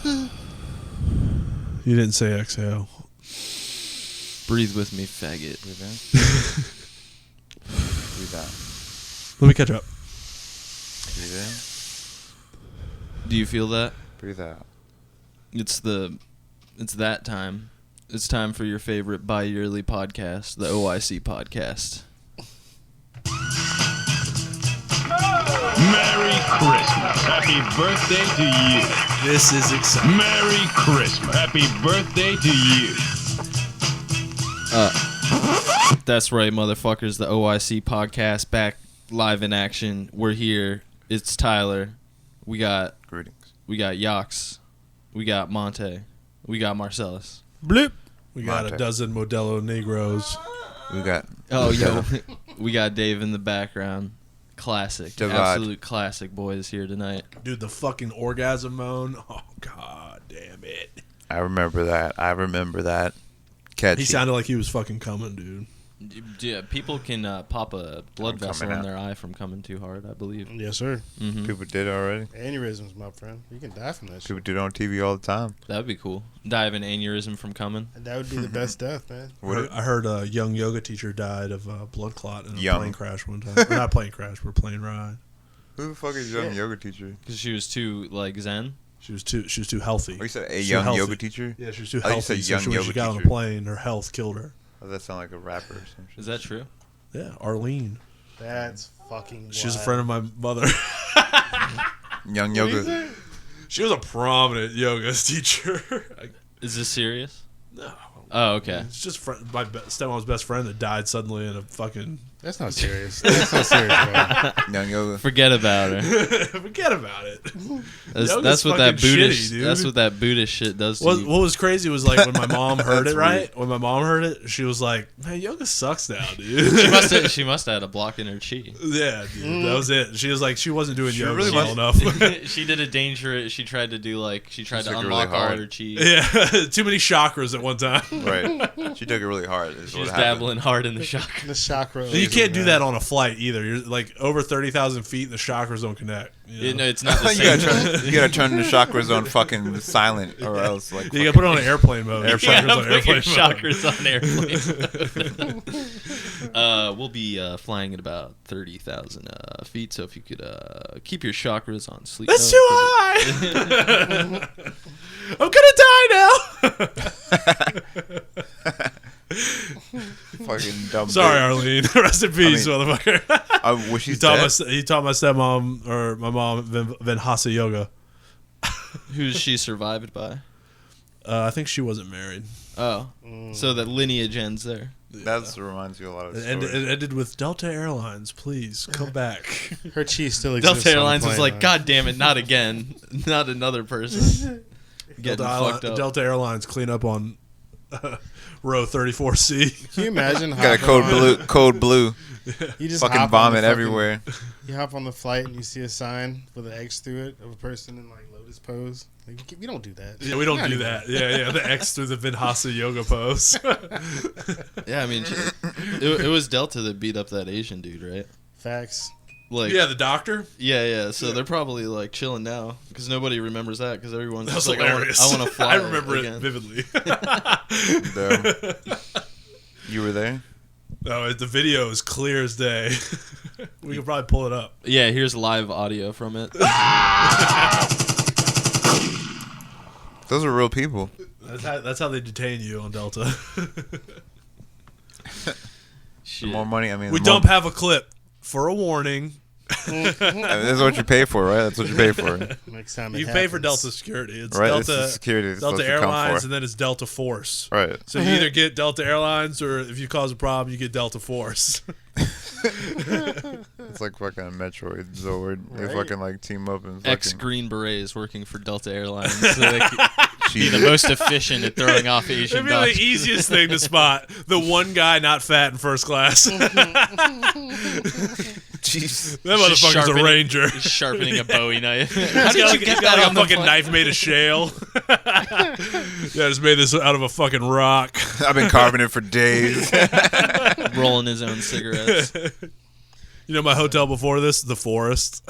You didn't say exhale. Breathe with me, faggot. Breathe in. Breathe out. Let me catch up. Breathe in. Do you feel that? Breathe out. It's that time. It's time for your favorite bi-yearly podcast, the OYC podcast. Merry Christmas. Happy birthday to you. This is exciting. Merry Christmas. Happy birthday to you. That's right, motherfuckers. The OYC podcast back live in action. We're here. It's Tyler. We got Yax. We got Monte. We got Marcellus. Blip. We got Monte. a dozen Modelo Negros. We got. We got Dave in the background. Classic. Divide. Absolute classic boys here tonight. Dude, the fucking orgasm moan. Oh, god damn it. I remember that. Catchy. He sounded like he was fucking coming, dude. Yeah, people can pop a blood From vessel coming in out. their eye from coming too hard, I believe. Yes, sir. Mm-hmm. People did already. Aneurysms, my friend. You can die from that shit. People do it on TV all the time. That would be cool. Die of an aneurysm from coming. And that would be the best death, man. I heard a young yoga teacher died of blood clot in a Young. plane crash one time. Or not plane crash, but plane ride. Who the fuck is young Shit. yoga teacher? Because she was too, zen. She was too healthy. Oh, you said a She was young healthy. yoga teacher? Yeah, she was too Oh, you healthy. said So young when yoga she got on teacher. a plane, her health killed her. Oh, that sound like a rapper or some shit. Is that true? Yeah, Arlene. That's fucking wild. She's a friend of my mother. Young yoga. She was a prominent yoga teacher. Is this serious? No. Oh, okay. It's just my stepmom's best friend that died suddenly in a fucking... That's not serious. That's not serious, bro. Young yoga. Forget about her. Forget about it. That's Yoga's what that fucking Buddhist. shitty, dude. That's what that Buddhist shit does to What you. was crazy was like when my mom heard That's it, right? weird. When my mom heard it, she was like, "Man, yoga sucks now, dude." She must have had a block in her chi. Yeah, dude, that was it. She was like, she wasn't doing She yoga really well must- enough. She did a dangerous. She tried to do she tried to took it unlock really all hard. her chi. Yeah, too many chakras at one time. Right. She took it really hard. Is She what was happened. dabbling hard in the chakra. The chakra. You can't do that on a flight either. You're like over 30,000 feet, and the chakras don't connect. You know? No, it's not the you, same. gotta turn the chakras on fucking silent, or else like You gotta put it on an airplane mode. Airplane. Chakras Yeah, on put your airplane mode. chakras on airplane. We'll be flying at about 30,000 feet, so if you could keep your chakras on sleep. That's mode, too high. I'm gonna die now. fucking dumb. Sorry, bitch. Arlene. Rest in peace, I mean, motherfucker. Was she He taught dead? my stepmom or my mom Vinyasa yoga. Who's she survived by? I think she wasn't married. Oh, so that lineage ends there. That reminds you a lot of It stories. ended with Delta Airlines. Please come back. Her chi still exists. Delta on the Airlines was plane, like, man. God damn it, not again, not another person. Getting fucked up. Delta Airlines clean up on row 34C. Can you imagine? Got a hopping code blue. You just Fucking hop on vomit the fucking- everywhere. You hop on the flight and you see a sign with an X through it of a person in like lotus pose. Like, you don't do that. Yeah, we don't You do that. Yeah, the X through the Vinyasa yoga pose. Yeah, I mean, it was Delta that beat up that Asian dude, right? Facts. Like, Yeah, the doctor. yeah. So they're probably like chilling now because nobody remembers that because everyone's That was just like, hilarious. I want to fly. I remember again. it vividly. Damn. You were there? No, the video is clear as day. We could probably pull it up. Yeah, here's live audio from it. Those are real people. That's how they detain you on Delta. The Shit. more money, I mean, We the more, don't have a clip for a warning. I mean, that's what you pay for, right? That's what you pay for, Next time You it pay for happens. Delta security. It's right? It's Delta the security. It's Delta what you come Airlines, for. and then it's Delta Force. Right. So you either get Delta Airlines, or if you cause a problem, you get Delta Force. It's like fucking Metroid Zord. They Right. fucking like team up and Ex fucking Green Berets working for Delta Airlines, so they could be the most efficient at throwing off Asian It'd be the dogs. easiest thing to spot. The one guy not fat in first class. That Jeez. motherfucker's a sharpening- ranger. Sharpening a Bowie knife. How He's did got, you he's get got that like on a the fucking plane? knife made of shale. Yeah, I just made this out of a fucking rock. I've been carving it for days. Rolling his own cigarettes. You know my hotel before this, the Forest.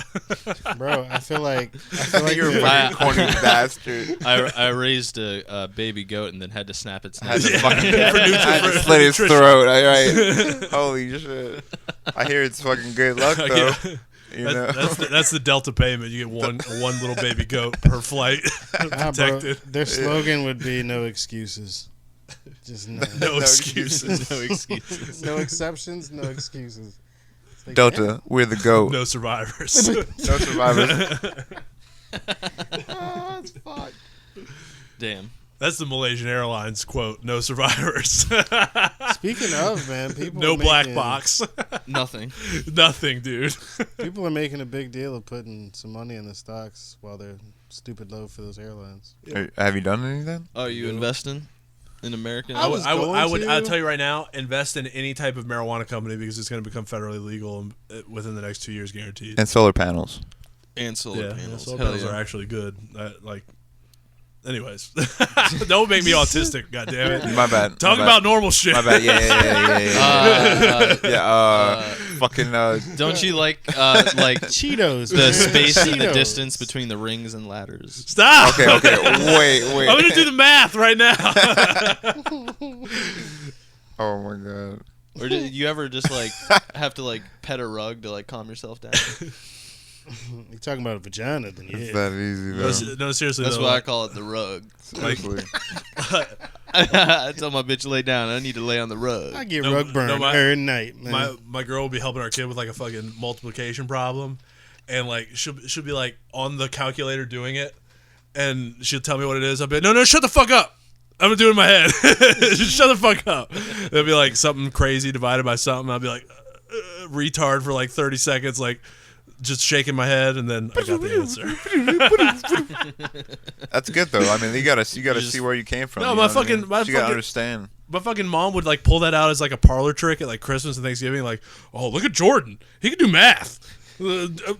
Bro, I feel like You're a fucking corny bastard. I raised a baby goat and then had to snap its I had neck. to fucking slit his throat. All right. Holy shit. I hear it's fucking good luck, though. You know? That's the Delta payment. You get one little baby goat per flight. Bro, Protected. their slogan would be no excuses. Just no. No excuses. No excuses. No exceptions, no excuses. It's like, Delta, we're the GOAT. No survivors. No survivors. oh, it's fucked. Damn. That's the Malaysian Airlines quote. No survivors. Speaking of, man, people No are black making, box. Nothing. Nothing, dude. People are making a big deal of putting some money in the stocks while they're stupid low for those airlines. Have you done anything? Oh, you investing in American? I was going I'll to. tell you right now, invest in any type of marijuana company because it's going to become federally legal within the next 2 years, guaranteed. And solar panels. And solar Yeah, panels. solar Hell panels yeah. are actually good. Anyways, don't make me autistic. God damn it. My bad. Talk my about bad. normal shit. My bad. Yeah. Fucking. Don't you like Cheetos. the man. space and the Cheetos. distance between the rings and ladders? Stop. Okay. Wait. I'm gonna do the math right now. Oh my god. Or did you ever just like have to like pet a rug to like calm yourself down? You're talking about a vagina, then It's yeah. that easy, though. No, seriously. That's though, why I call it the rug. Seriously. I tell my bitch lay down. I need to lay on the rug. I get No, rug burn no, my- every night, man. my girl will be helping our kid with like a fucking multiplication problem, and like she'll be like on the calculator doing it, and she'll tell me what it is. I'll be like, no, shut the fuck up. I'm gonna do it in my head. Just shut the fuck up. It'll be like something crazy divided by something. I'll be like retard for like 30 seconds, like just shaking my head, and then I got the answer. That's good though. I mean, you gotta see where you came from. No, you my know what I fucking- mean? my You gotta fucking- understand. My fucking mom would like pull that out as like a parlor trick at like Christmas and Thanksgiving. Like, oh, look at Jordan. He can do math.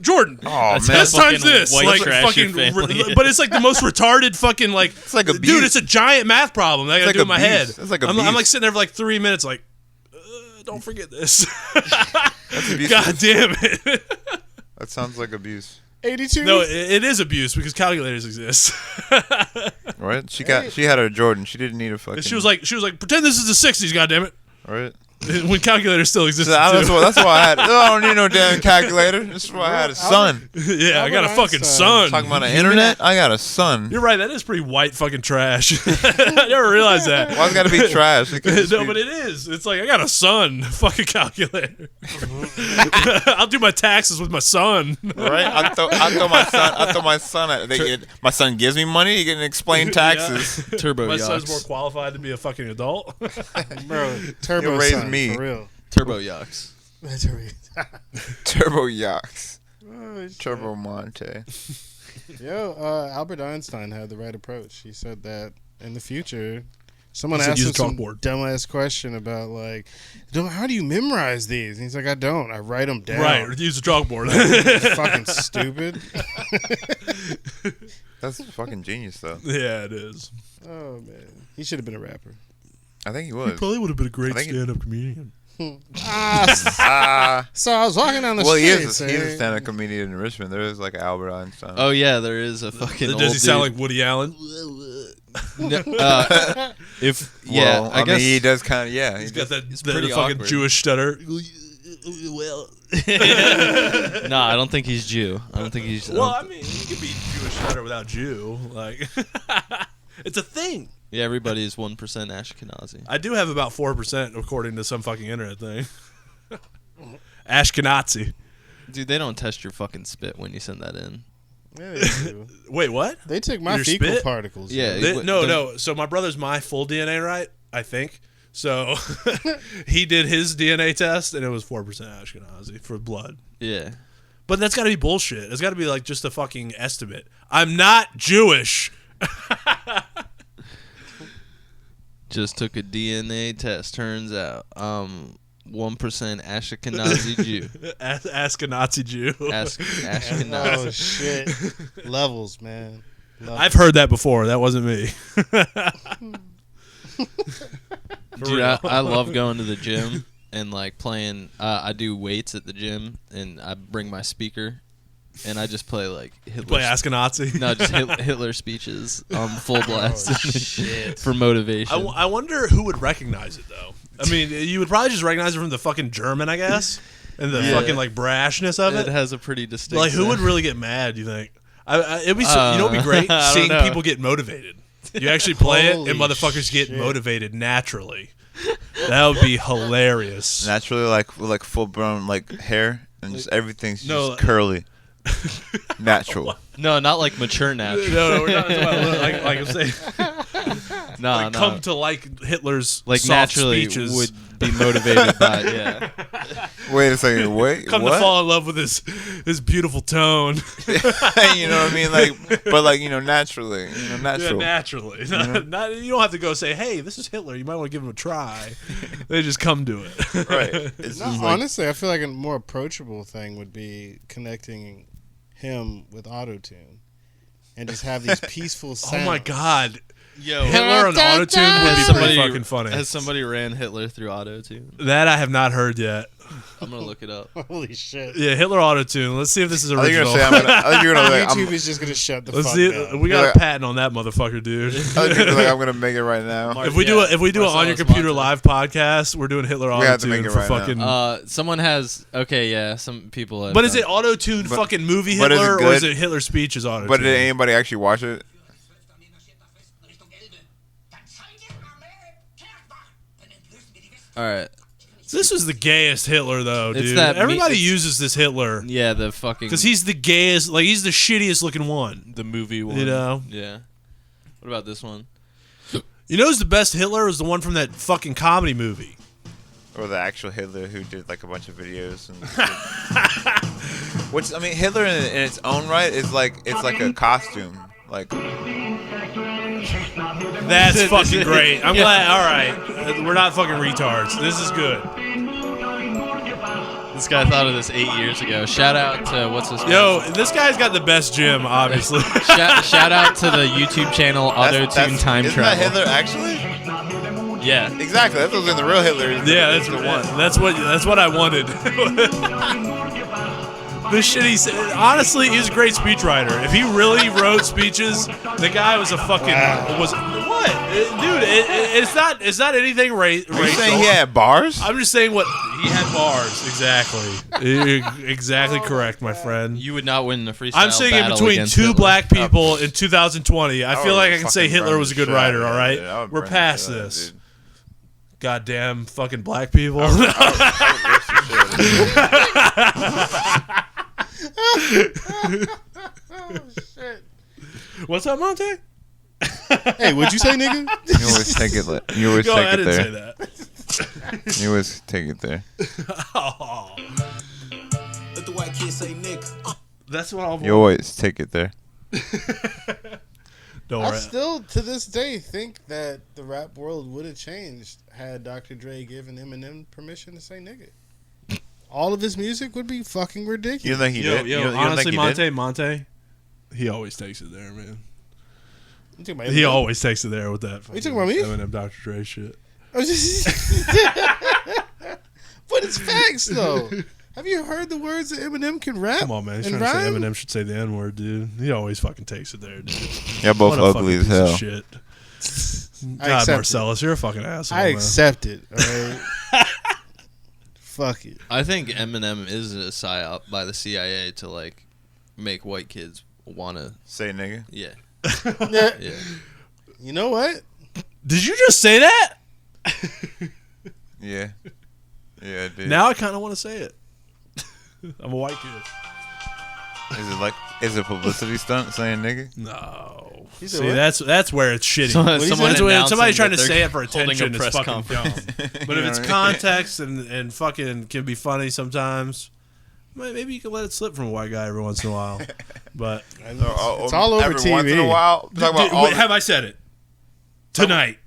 Jordan. Oh That's man, This fucking times this, white like trash fucking, your family but it's like the most retarded fucking like. It's like dude. abuse. It's a giant math problem that I gotta like do in my head. abuse. It's like I'm abuse. like sitting there for like 3 minutes, like, don't forget this. that's abuse. God damn it. That sounds like abuse, 82. No, it is abuse because calculators exist. right? She had her Jordan. She didn't need a fucking. She was like, pretend this is the '60s. God damn it. right. When calculators still existed. So that's too. why I had. I don't need no damn calculator. That's why I had a son. Yeah, I got a Albert fucking Einstein. son. Talking about the internet, I got a son. You're right. That is pretty white fucking trash. I never realized that. Why's it gotta be trash? It could just No, be- but it is. It's like I got a son. Fucking calculator. I'll do my taxes with my son. right? I thought my son. My son gives me money. He can explain taxes. Turbo My son's yachts. more qualified to be a fucking adult. Bro, turbo You'll raise son, me. for real. Turbo yachts. That's right. Turbo yachts. Oh, shit. Turbo Monte. Yo, Albert Einstein had the right approach. He said that in the future, someone He said asked use him a some chalkboard. dumbass question about like, how do you memorize these? And he's like, I don't. I write them down. Right. Use a chalkboard. Fucking stupid. That's fucking genius, though. Yeah, it is. Oh man, he should have been a rapper. I think he He was. probably would have been a great I think it- stand-up comedian. So I was walking down the Well, street. he's a stand-up comedian in Richmond. There is like an Albert Einstein. Oh yeah, there is a fucking. Does old he sound dude. like Woody Allen? If yeah, Well, I guess mean, he does kind of. Yeah, He's got that It's the pretty fucking awkward. Jewish stutter. Well, No, I don't think he's Jew. I don't think he's. well, I mean, you could be Jewish stutter without Jew. Like, it's a thing. Yeah, everybody is 1% Ashkenazi. I do have about 4% according to some fucking internet thing. Ashkenazi. Dude, they don't test your fucking spit when you send that in. Yeah, they do. Wait, what? They took my Your fecal spit? particles. Yeah. No. So my brother's my full DNA, right? I think. So he did his DNA test, and it was 4% Ashkenazi for blood. Yeah. But that's got to be bullshit. It's got to be like just a fucking estimate. I'm not Jewish. Just took a DNA test. Turns out, 1% Ashkenazi Jew. Ask a Nazi Jew. Ashkenazi. Oh shit. Levels, man. Levels. I've heard that before. That wasn't me. Dude, I love going to the gym and like playing. I do weights at the gym, and I bring my speaker, and I just play like Hitler. Play Ask a Nazi. No, just Hitler speeches on full blast shit. for motivation. I wonder who would recognize it though. I mean, you would probably just recognize it from the fucking German, I guess, and the fucking like brashness of it. It has a pretty distinct. Like, who would really get mad? You think? It'd be you know, it'd be great I don't seeing know. people get motivated. You actually play it, Holy and motherfuckers get shit. motivated naturally. That would be hilarious. Naturally, like with like full blown like hair and just everything's No, just curly. Natural. No, not like mature natural. No, we're not talking about like I'm saying. No, Like, come to like Hitler's like soft naturally speeches. would be motivated by it. Yeah. Wait a second. Wait. Come what? to fall in love with his beautiful tone. You know what I mean? Like, but like naturally. Yeah, Natural. naturally. Not, you don't have to go say, "Hey, this is Hitler. You might want to give him a try." They just come to it. Right. It's No, just like, honestly, I feel like a more approachable thing would be connecting him with autotune and just have these peaceful sounds. Oh my god, Yo, Hitler on autotune would be Has pretty somebody- fucking funny. Has somebody ran Hitler through auto-tune? That I have not heard yet. I'm gonna look it up. Holy shit. Yeah, Hitler autotune. Let's see if this is I think you're original. gonna say I think you're gonna like, YouTube is just going to shut the Let's fuck see. down. We got You're a patent on that motherfucker, dude. I think you're like I'm gonna make it right now. If we do an on your computer live podcast, we're doing Hitler We have to make autotune it for right now. fucking. Someone has. Okay, yeah. Some people. Have But is done it auto-tuned But- fucking movie but is it Hitler, or good? is it Hitler speeches auto-tuned? But did anybody actually watch it? All right. This was the gayest Hitler, though, It's dude. that Everybody it's- uses this Hitler Yeah, the fucking. because he's the gayest. Like, he's the shittiest looking one. the movie one. You know? Yeah. What about this one? You know who's the best Hitler? Was the one from that fucking comedy movie. Or the actual Hitler who did like a bunch of videos and which I mean Hitler in its own right is like it's like a costume. Like That's fucking great. I'm glad. All right, we're not fucking retards. This is good. This guy thought of this 8 years ago. Shout out to what's his name? Yo, this guy's got the best gym, obviously. Shout out to the YouTube channel Auto-Tune Time isn't Travel. that Hitler actually? Yeah. Exactly. That's what's in the real Hitler. Yeah, that's the one. That's what I wanted. The shit he said. Honestly, he's a great speechwriter. If he really wrote speeches, the guy was a fucking was what, dude? It's not anything racial. Are you saying he had bars? I'm just saying what he had bars. Exactly. Exactly correct, my friend. You would not win the freestyle I'm saying in battle between against two Hitler. black people in 2020. I feel like I can say fucking Hitler burn was a the good shit writer. out All of right, that, dude. I would we're burn the past shit out of this. that, dude. Goddamn fucking black people. What's up, Monte? Hey, what'd you say, nigga? You always take it. You always Go, I take it didn't say there. that. You always take it there. Oh, Let the white kid say Nick. that's what I'll. You always take it there. Don't I worry. still, to this day, think that the rap world would have changed had Dr. Dre given Eminem permission to say nigga. All of his music would be fucking You ridiculous. don't think he did? You don't honestly, think he did? Monte, he always takes it there, man. You talking about He Eminem? always takes it there with that. You talking about me? Eminem, Dr. Dre shit. I was just- But it's facts, though. Have you heard the words that Eminem can rap? Come on, man. He's and trying to say rhyme? Eminem should say the N word, dude. He always fucking takes it there, dude. You're both What a ugly fucking as piece of hell. shit. I God, accept Marcellus, you're a fucking asshole. I man. accept it. All right. Fuck it. I think Eminem is a psyop by the CIA to like make white kids wanna. Say nigga. Yeah. Yeah. Yeah. You know what? Did you just say that? Yeah. Yeah, dude. Now I kind of want to say it. I'm a white kid. Is it a publicity stunt saying nigga? No. He said See, what? that's where it's shitty. Someone That's when announcing somebody trying that to they're say it for holding a attention is press fucking conference. dumb. But You if know it's what I mean? context and fucking can be funny sometimes, maybe you can let it slip from a white guy every once in a while. But It's all over every once in a TV. while. Talk about Dude, all wait, have I said it? Tonight.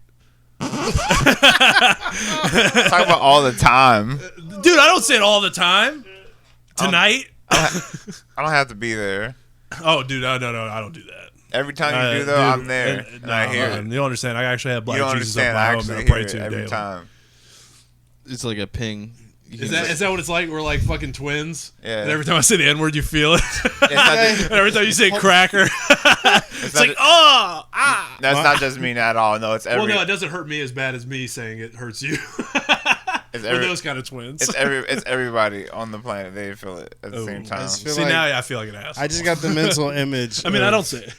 talk about all the time. Dude, I don't say it all the time. Tonight? I don't have to be there. Oh, dude, no, I don't do that. Every time you do though, Dude, I'm there and I hear it. You don't understand. I actually have You black don't Jesus up understand. my I home that I actually pray hear it to every daily. time. It's like a ping. Is that what it's like? We're like fucking twins. Yeah. And every time I say the N-word, you feel it. It's And every time you say cracker, it's like, That's not just me at all. No, it's every. Well, no, it doesn't hurt me as bad as me saying it hurts you. It's We're those kind of twins. It's everybody on the planet. They feel it at the same time. See, now I feel like an asshole. I just got the mental image. I mean, I don't say it.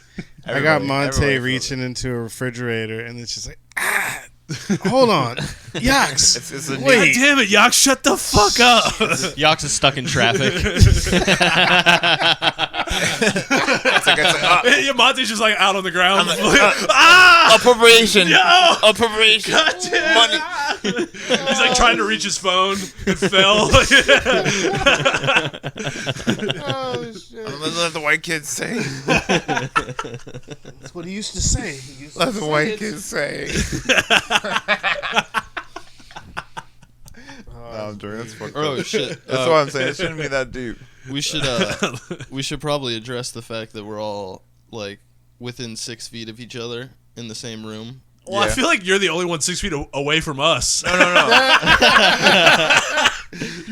I got Everybody Monte reaching into a refrigerator, and it's just like, hold on, Yox. It's a God damn it, Yox, shut the fuck up. Yox is stuck in traffic. Yeah, Monte's just like out on the ground. appropriation. Yo! Appropriation. God damn Money. He's like trying to reach his phone and fell. Oh shit! Let the white kids say. That's what he used to say. Let the white kids say. No, I'm joking. That's fucked Oh up. shit! That's what I'm saying. It shouldn't be that deep. We should probably address the fact that we're all like within 6 feet of each other in the same room. Well, I feel like you're the only one 6 feet away from us. No.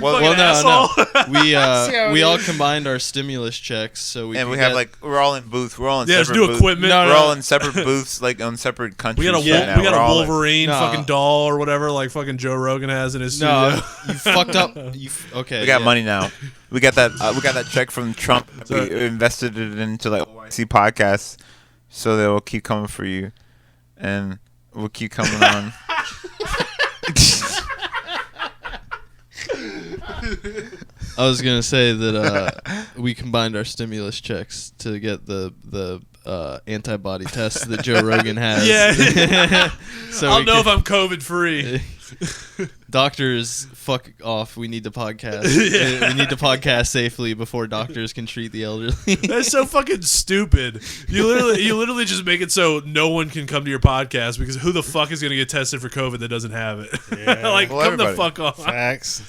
Well, no. We it all is. combined our stimulus checks, so we And could we have get- like we're all in booths. We're all in There's separate new booths. equipment. We're all in separate booths, like on separate countries. We got a right now. we got We're a all, like- Wolverine No. fucking doll or whatever, like fucking Joe Rogan has in his studio. No, you fucked up. Okay. We got yeah. money now. We got that. We got that check from Trump. We invested it into like OYC podcasts, so they will keep coming for you, and we'll keep coming on. I was gonna say that we combined our stimulus checks to get the antibody test that Joe Rogan has. Yeah. So I'll we know could- if I'm COVID free. Doctors, fuck off. We need to podcast. Yeah. We need to podcast safely before doctors can treat the elderly. That's so fucking stupid. You literally just make it so no one can come to your podcast because who the fuck is gonna get tested for COVID that doesn't have it? Yeah. Like, Well, come everybody. the fuck on. Facts.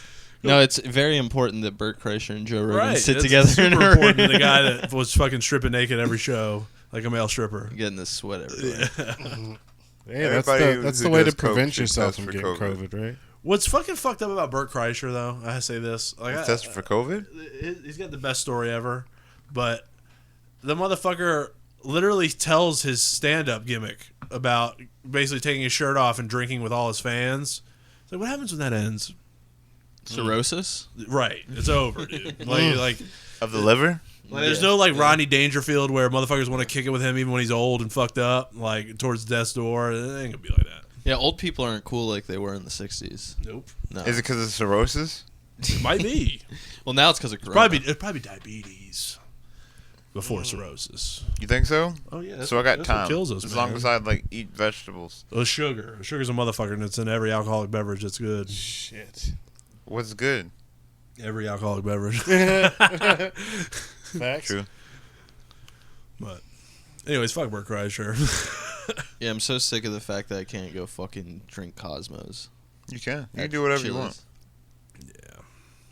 No, it's very important that Bert Kreischer and Joe Rogan Right. sit It's together in super a important room. to the guy that was fucking stripping naked every show like a male stripper. Getting this sweat everywhere. Yeah, Everybody that's who the way to does coke prevent should yourself test from for getting COVID. COVID, right? What's fucking fucked up about Bert Kreischer though? I say this. Like, He's tested for COVID. He's got the best story ever, but the motherfucker literally tells his stand-up gimmick about basically taking his shirt off and drinking with all his fans. It's like, what happens when that ends? Cirrhosis? Right, it's over, dude. Like Of the liver. there's no like Rodney Dangerfield where motherfuckers want to kick it with him even when he's old and fucked up, like towards death's door. It ain't gonna be like that. Yeah, old people aren't cool like they were in the 60s. Nope. No. Is it because of cirrhosis? It might be. Well, now it's because of corona. It'd probably be diabetes before cirrhosis. You think so? Oh yeah. So I got that's time. what kills us, as man. long as I like eat vegetables. Sugar. Sugar's a motherfucker, and it's in every alcoholic beverage that's good. Shit. What's good? Every alcoholic beverage. Facts. True. But, anyways, fuck Bert Kreischer. Yeah, I'm so sick of the fact that I can't go fucking drink Cosmos. You can. You at can do whatever you Chili's. want.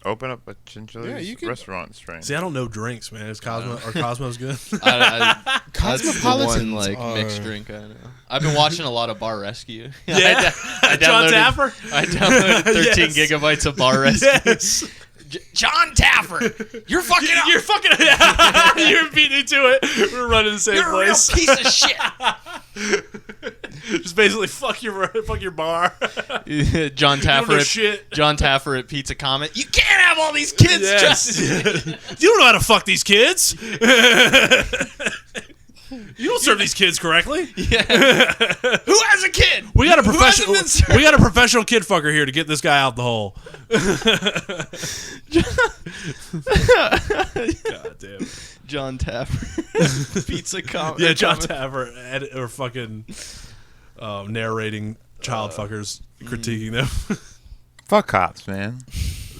Open up a Chinchilli's Yeah, you can- restaurant strain. See, I don't know drinks, man. Is Cosmos good? That's the Cosmopolitans one are- mixed drink I know. I've been watching a lot of Bar Rescue. Yeah. I John downloaded- Taffer? I downloaded 13 Yes. gigabytes of Bar Rescue. Yes. John Taffer, you're fucking up. You're fucking. You're beating me to it. We're running the same You're a real place. piece of shit. Just basically fuck your bar. John You don't know Taffer. shit. John Taffer at Pizza Comet. You can't have all these kids. Yes. Just You don't know how to fuck these kids. You don't serve these kids correctly. yeah. Who has a kid? We got a Who hasn't professional. been served? We got a professional kid fucker here to get this guy out the hole. God damn. John Taffer. Pizza Comet. Yeah, John Taffer or fucking narrating child fuckers, critiquing them. Fuck cops, man.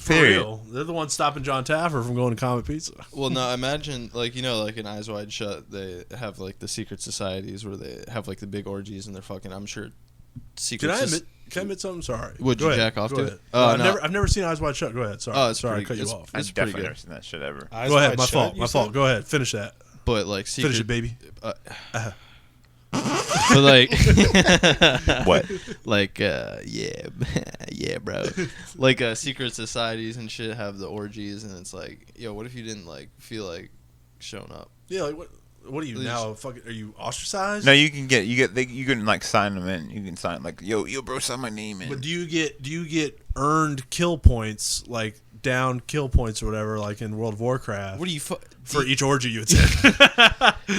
For Period. real, they're the ones stopping John Taffer from going to Comet Pizza. Well, no, imagine, like, you know, like in Eyes Wide Shut, they have, like, the secret societies where they have, like, the big orgies and they're fucking, I'm sure, secret Can I admit something? Sorry. Would Go you ahead. jack off Go to ahead. it? Oh, no. I've never seen Eyes Wide Shut. Go ahead. Sorry. Oh, it's sorry, I pretty- cut you off. I've It's pretty definitely good. never seen that shit ever. Eyes Go ahead. wide My shut, fault. you My said? fault. Go ahead. Finish that. But, like, secret... Finish it, baby. But like, What? Like, yeah, bro. Like, secret societies and shit have the orgies, and it's like, yo, what if you didn't like feel like showing up? Yeah, like what are you now? Fucking, are you ostracized? No, you can like sign them in. You can sign like, yo, bro, sign my name in. But do you get earned kill points, like down kill points or whatever, like in World of Warcraft? What do you for each orgy you attend?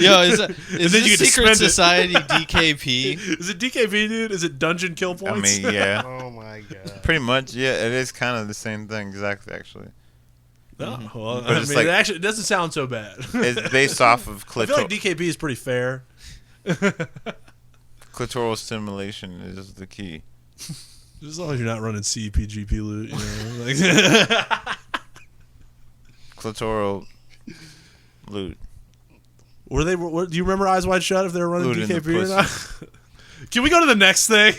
Yo, is then this you get to secret spend it. society DKP? Is it DKP, dude? Is it dungeon kill I points? mean, yeah, Oh my god. pretty much. Yeah, it is kind of the same thing, exactly. Actually, Oh, well, But I it's mean, like- it doesn't sound so bad. it's based off of I feel like DKP is pretty fair. clitoral stimulation is the key. As long as you're not running CPGP loot, you know. Like, Clitoral loot. do you remember Eyes Wide Shut if they were running Loot in the DKP or not? Can we go to the next thing?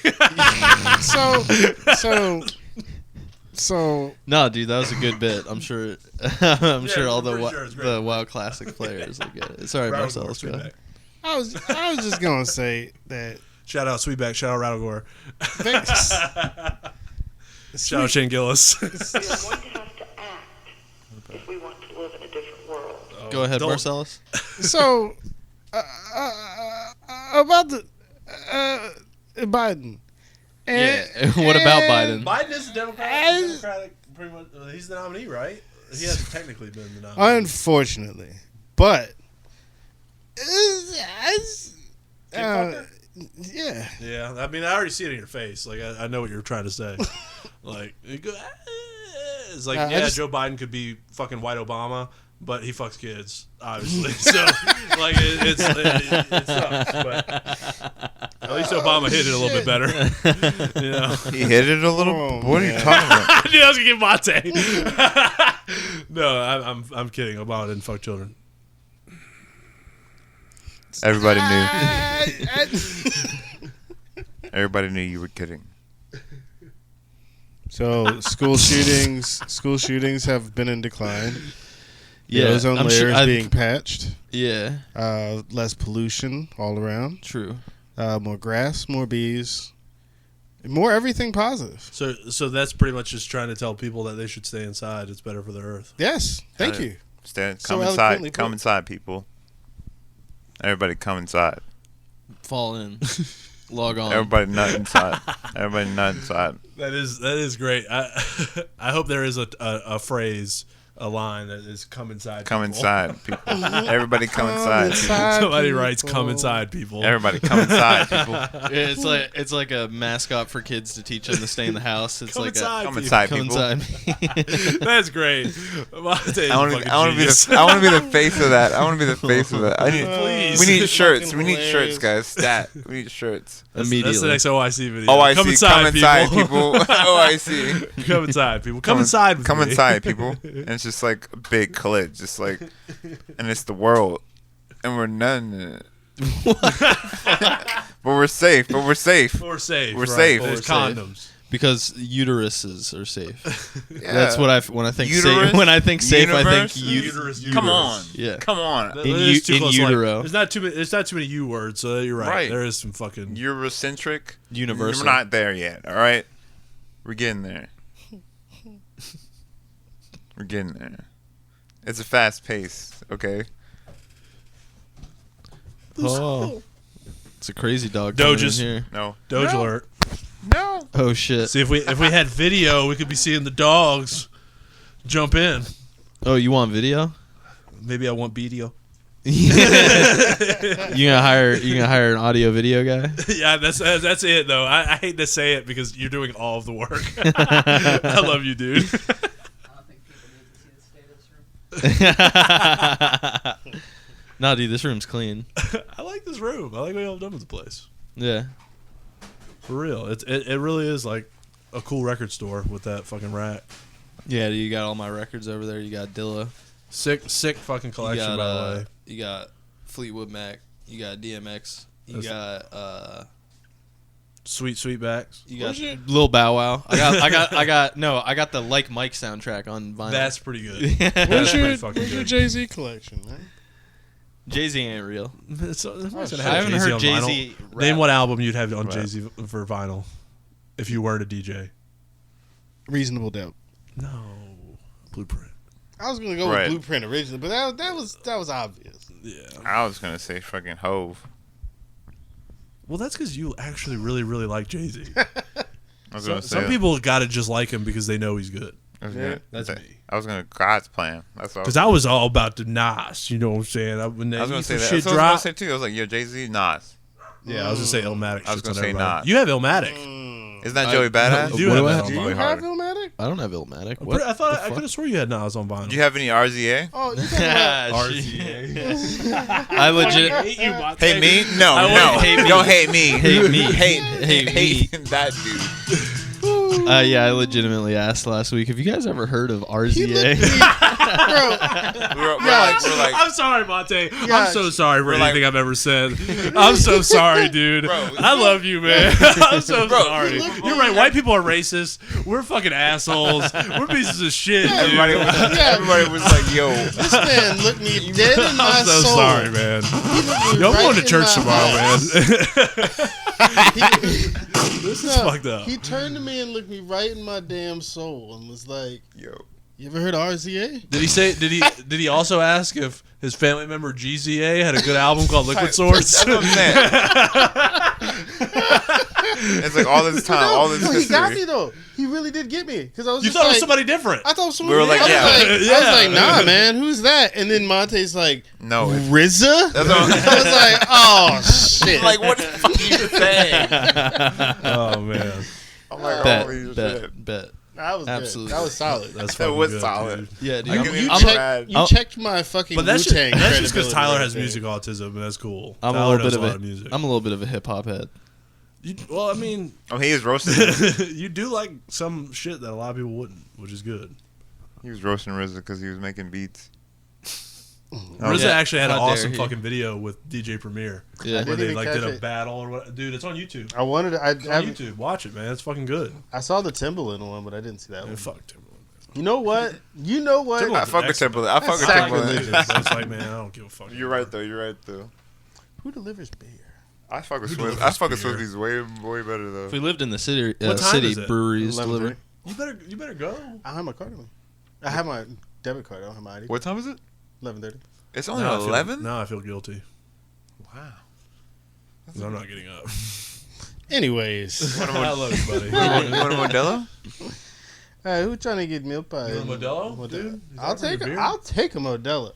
So No, dude, that was a good bit. I'm sure. I'm sure all I'm pretty sure it's great. the WoW Classic players will get it. Sorry, Marcellus. Go ahead. I was just gonna say that. Shout out Sweetback. Shout out Rattlegore. Thanks. Shout out Shane Gillis. We are going to have to act if we want to live in a different world. Go ahead, Don't- Marcellus. So about the Biden. Yeah. What about Biden? Biden is a Democratic, pretty much. He's the nominee, right? He hasn't technically been the nominee. Unfortunately, but yeah. Yeah, I mean, I already see it in your face. Like, I know what you're trying to say. Like, it's like, I just- Joe Biden could be fucking white Obama, but he fucks kids, obviously. So, like, it sucks. But at least Obama hit it a little bit better. You know? He hit it a little. Oh, what are you man. talking about? I knew I was gonna get Mate. No, I'm kidding. Obama didn't fuck children. Everybody knew. Everybody knew you were kidding. So school shootings have been in decline. Yeah, The ozone I'm layer sure- is being patched. Yeah, Less pollution all around. true. More grass, more bees, more everything positive. So that's pretty much just trying to tell people that they should stay inside. It's better for the earth. Yes, thank you. Come So inside. eloquently Come put. inside, people. Everybody come inside. Fall in, log on. Everybody nut inside. Everybody nut inside. That is great. I hope there is a phrase, a line that is "come inside." Come people." inside, people. Everybody come inside. people. Somebody writes "come inside, people." Everybody come inside, people. Yeah, it's like a mascot for kids to teach them to stay in the house. It's Come like inside, Come people. inside, come people. inside. That's great. Monte is I want fucking to be genius. the. I want to be the face of that. I want to be the face of that. Please. We need shirts. Fucking We need shirts, hilarious. guys. Stat. We need shirts. Immediately. That's the next OYC video. OYC. Come inside, people. OIC. Come inside, people. Come inside. With Come me. inside, people. And it's just like a big clit, just like, and it's the world, and we're none in it. But we're safe. But we're safe. We're safe. We're right. safe. There's We're safe. condoms. Because uteruses are safe. Yeah. That's what when I think Uterus? safe. When I think safe, I think Universe? Uterus. Come on. Yeah. Come on. There's too in close, utero. There's not too many. There's not too many U words. So you're right. Right. There is some fucking. Eurocentric. Universal. We're not there yet. All right. We're getting there. We're getting there. It's a fast pace. Okay. Oh, it's a crazy dog. coming in Doges. here. No. Doge No. alert. No. Oh shit. See if we had video, we could be seeing the dogs jump in. Oh, you want video? Maybe I want video. You gonna hire an audio video guy? Yeah, that's it though. I hate to say it because you're doing all of the work. I love you, dude. I don't think people need to see the state of this room. Nah, dude, this room's clean. I like this room. I like what y'all have done with the place. Yeah. For real. It really is like a cool record store with that fucking rack. Yeah, you got all my records over there. You got Dilla. Sick fucking You collection, got, by the way. you got Fleetwood Mac. You got DMX. You got Sweet backs. you got Lil Bow Wow. I got the Like Mike soundtrack on vinyl. That's pretty good. What's That's your pretty fucking good. Jay-Z collection, man? Jay-Z ain't real. It's nice to shit. have I haven't Jay-Z heard on Jay-Z vinyl. rap. Name what album you'd have on Rap. Jay-Z for vinyl if you weren't a DJ. Reasonable Doubt. No. Blueprint. I was gonna go Right. with Blueprint originally, but that was obvious. Yeah. I was gonna say fucking Hove. Well, that's because you actually really, really like Jay-Z. I was gonna say Some people gotta just like him because they know he's good. I was Yeah, gonna, that's that- me. I was gonna God's plan. That's all. Because I was all about the Nas, you know what I'm saying? When I was gonna say that. shit That's what I was dropped, gonna say too. I was like, yo, Jay-Z, Nas. yeah, I was gonna say Illmatic. I was shits gonna on say everybody. Nas. You have Illmatic. Isn't that Joey Badass? You do What have do I that have? on Do you vinyl. have Illmatic? I don't have Illmatic. I'm What? pretty- I thought The I fuck? could have swore you had Nas on vinyl. Do you have any RZA? Oh, you talking about I legit Hate me? No, I no. wouldn't hate me. Don't hate me. Hate me. Hate that dude. yeah, I legitimately asked last week. Have you guys ever heard of he looked RZA? me, bro. We're like, I'm sorry, Monte. I'm Yeah, so sorry for we're anything like- I've ever said. I'm so sorry, dude. Bro. I love you, man. I'm so Bro. sorry. You're right. White people are racist. We're fucking assholes. We're pieces of shit, dude. everybody was like, yo. This man looked me dead in my I'm so soul. sorry, man. He Yo, I'm right going to in church my tomorrow, man. He- This is no, fucked up. He turned to me and looked me right in my damn soul and was like, Yo. "You ever heard of RZA?" Did he say? Did he also ask if his family member GZA had a good album called Liquid Swords? That's what I'm saying. It's like all this time, all this No, he got me history. though. He really did get me because I was You just thought it like, was somebody different. I thought it was We somebody. were like, I was yeah. like, I Yeah. was like, nah, man, who's that? And then Monte's like, No. RZA. That's what I was like, oh shit. I'm like, what the fuck are you saying? Oh man, I'm like, holy shit. Bet. that was Absolutely. good. That was solid. that's That fucking was good, solid. dude. Yeah, dude. I can even I'm, check- You checked my fucking But that's Wu-Tang just because credibility Tyler right has there. music autism, and that's cool. I'm a Tyler little knows bit a of lot of music. I'm a little bit of a hip hop head. Well, I mean, Oh, he is roasting. you do like some shit that a lot of people wouldn't, which is good. He was roasting RZA because he was making beats. RZA yeah. actually had an How dare awesome he. fucking video with DJ Premier Yeah. where didn't they even like catch did a it. battle or what. Dude, it's on YouTube. I wanted. It's on YouTube. Watch it, man. It's fucking good. I saw the Timbaland one, but I didn't see that Man, one. fuck Timberland. You know what? You know what? I fuck with Timberland. I fuck with That's Timberland. sacrilege. It's like, man, I don't give a fuck. You're right though. You're right though. Who delivers beer? I fuck with Who Swiss. I delivers fuck with beer? Swifties way better though. If we lived in the city, What time is city it? breweries 11:30. deliver. You better go. I don't have my card on me. I have my debit card. I don't have my ID. What time is it? 11:30. It's only Now I feel- 11. Now I feel guilty. Wow. 'Cause I'm not getting up. Anyways, I love you, buddy. You want a Modelo? hey, who trying to get milk pie? You want a Modelo, dude? Is I'll that for your take. beer? I'll take a Modelo.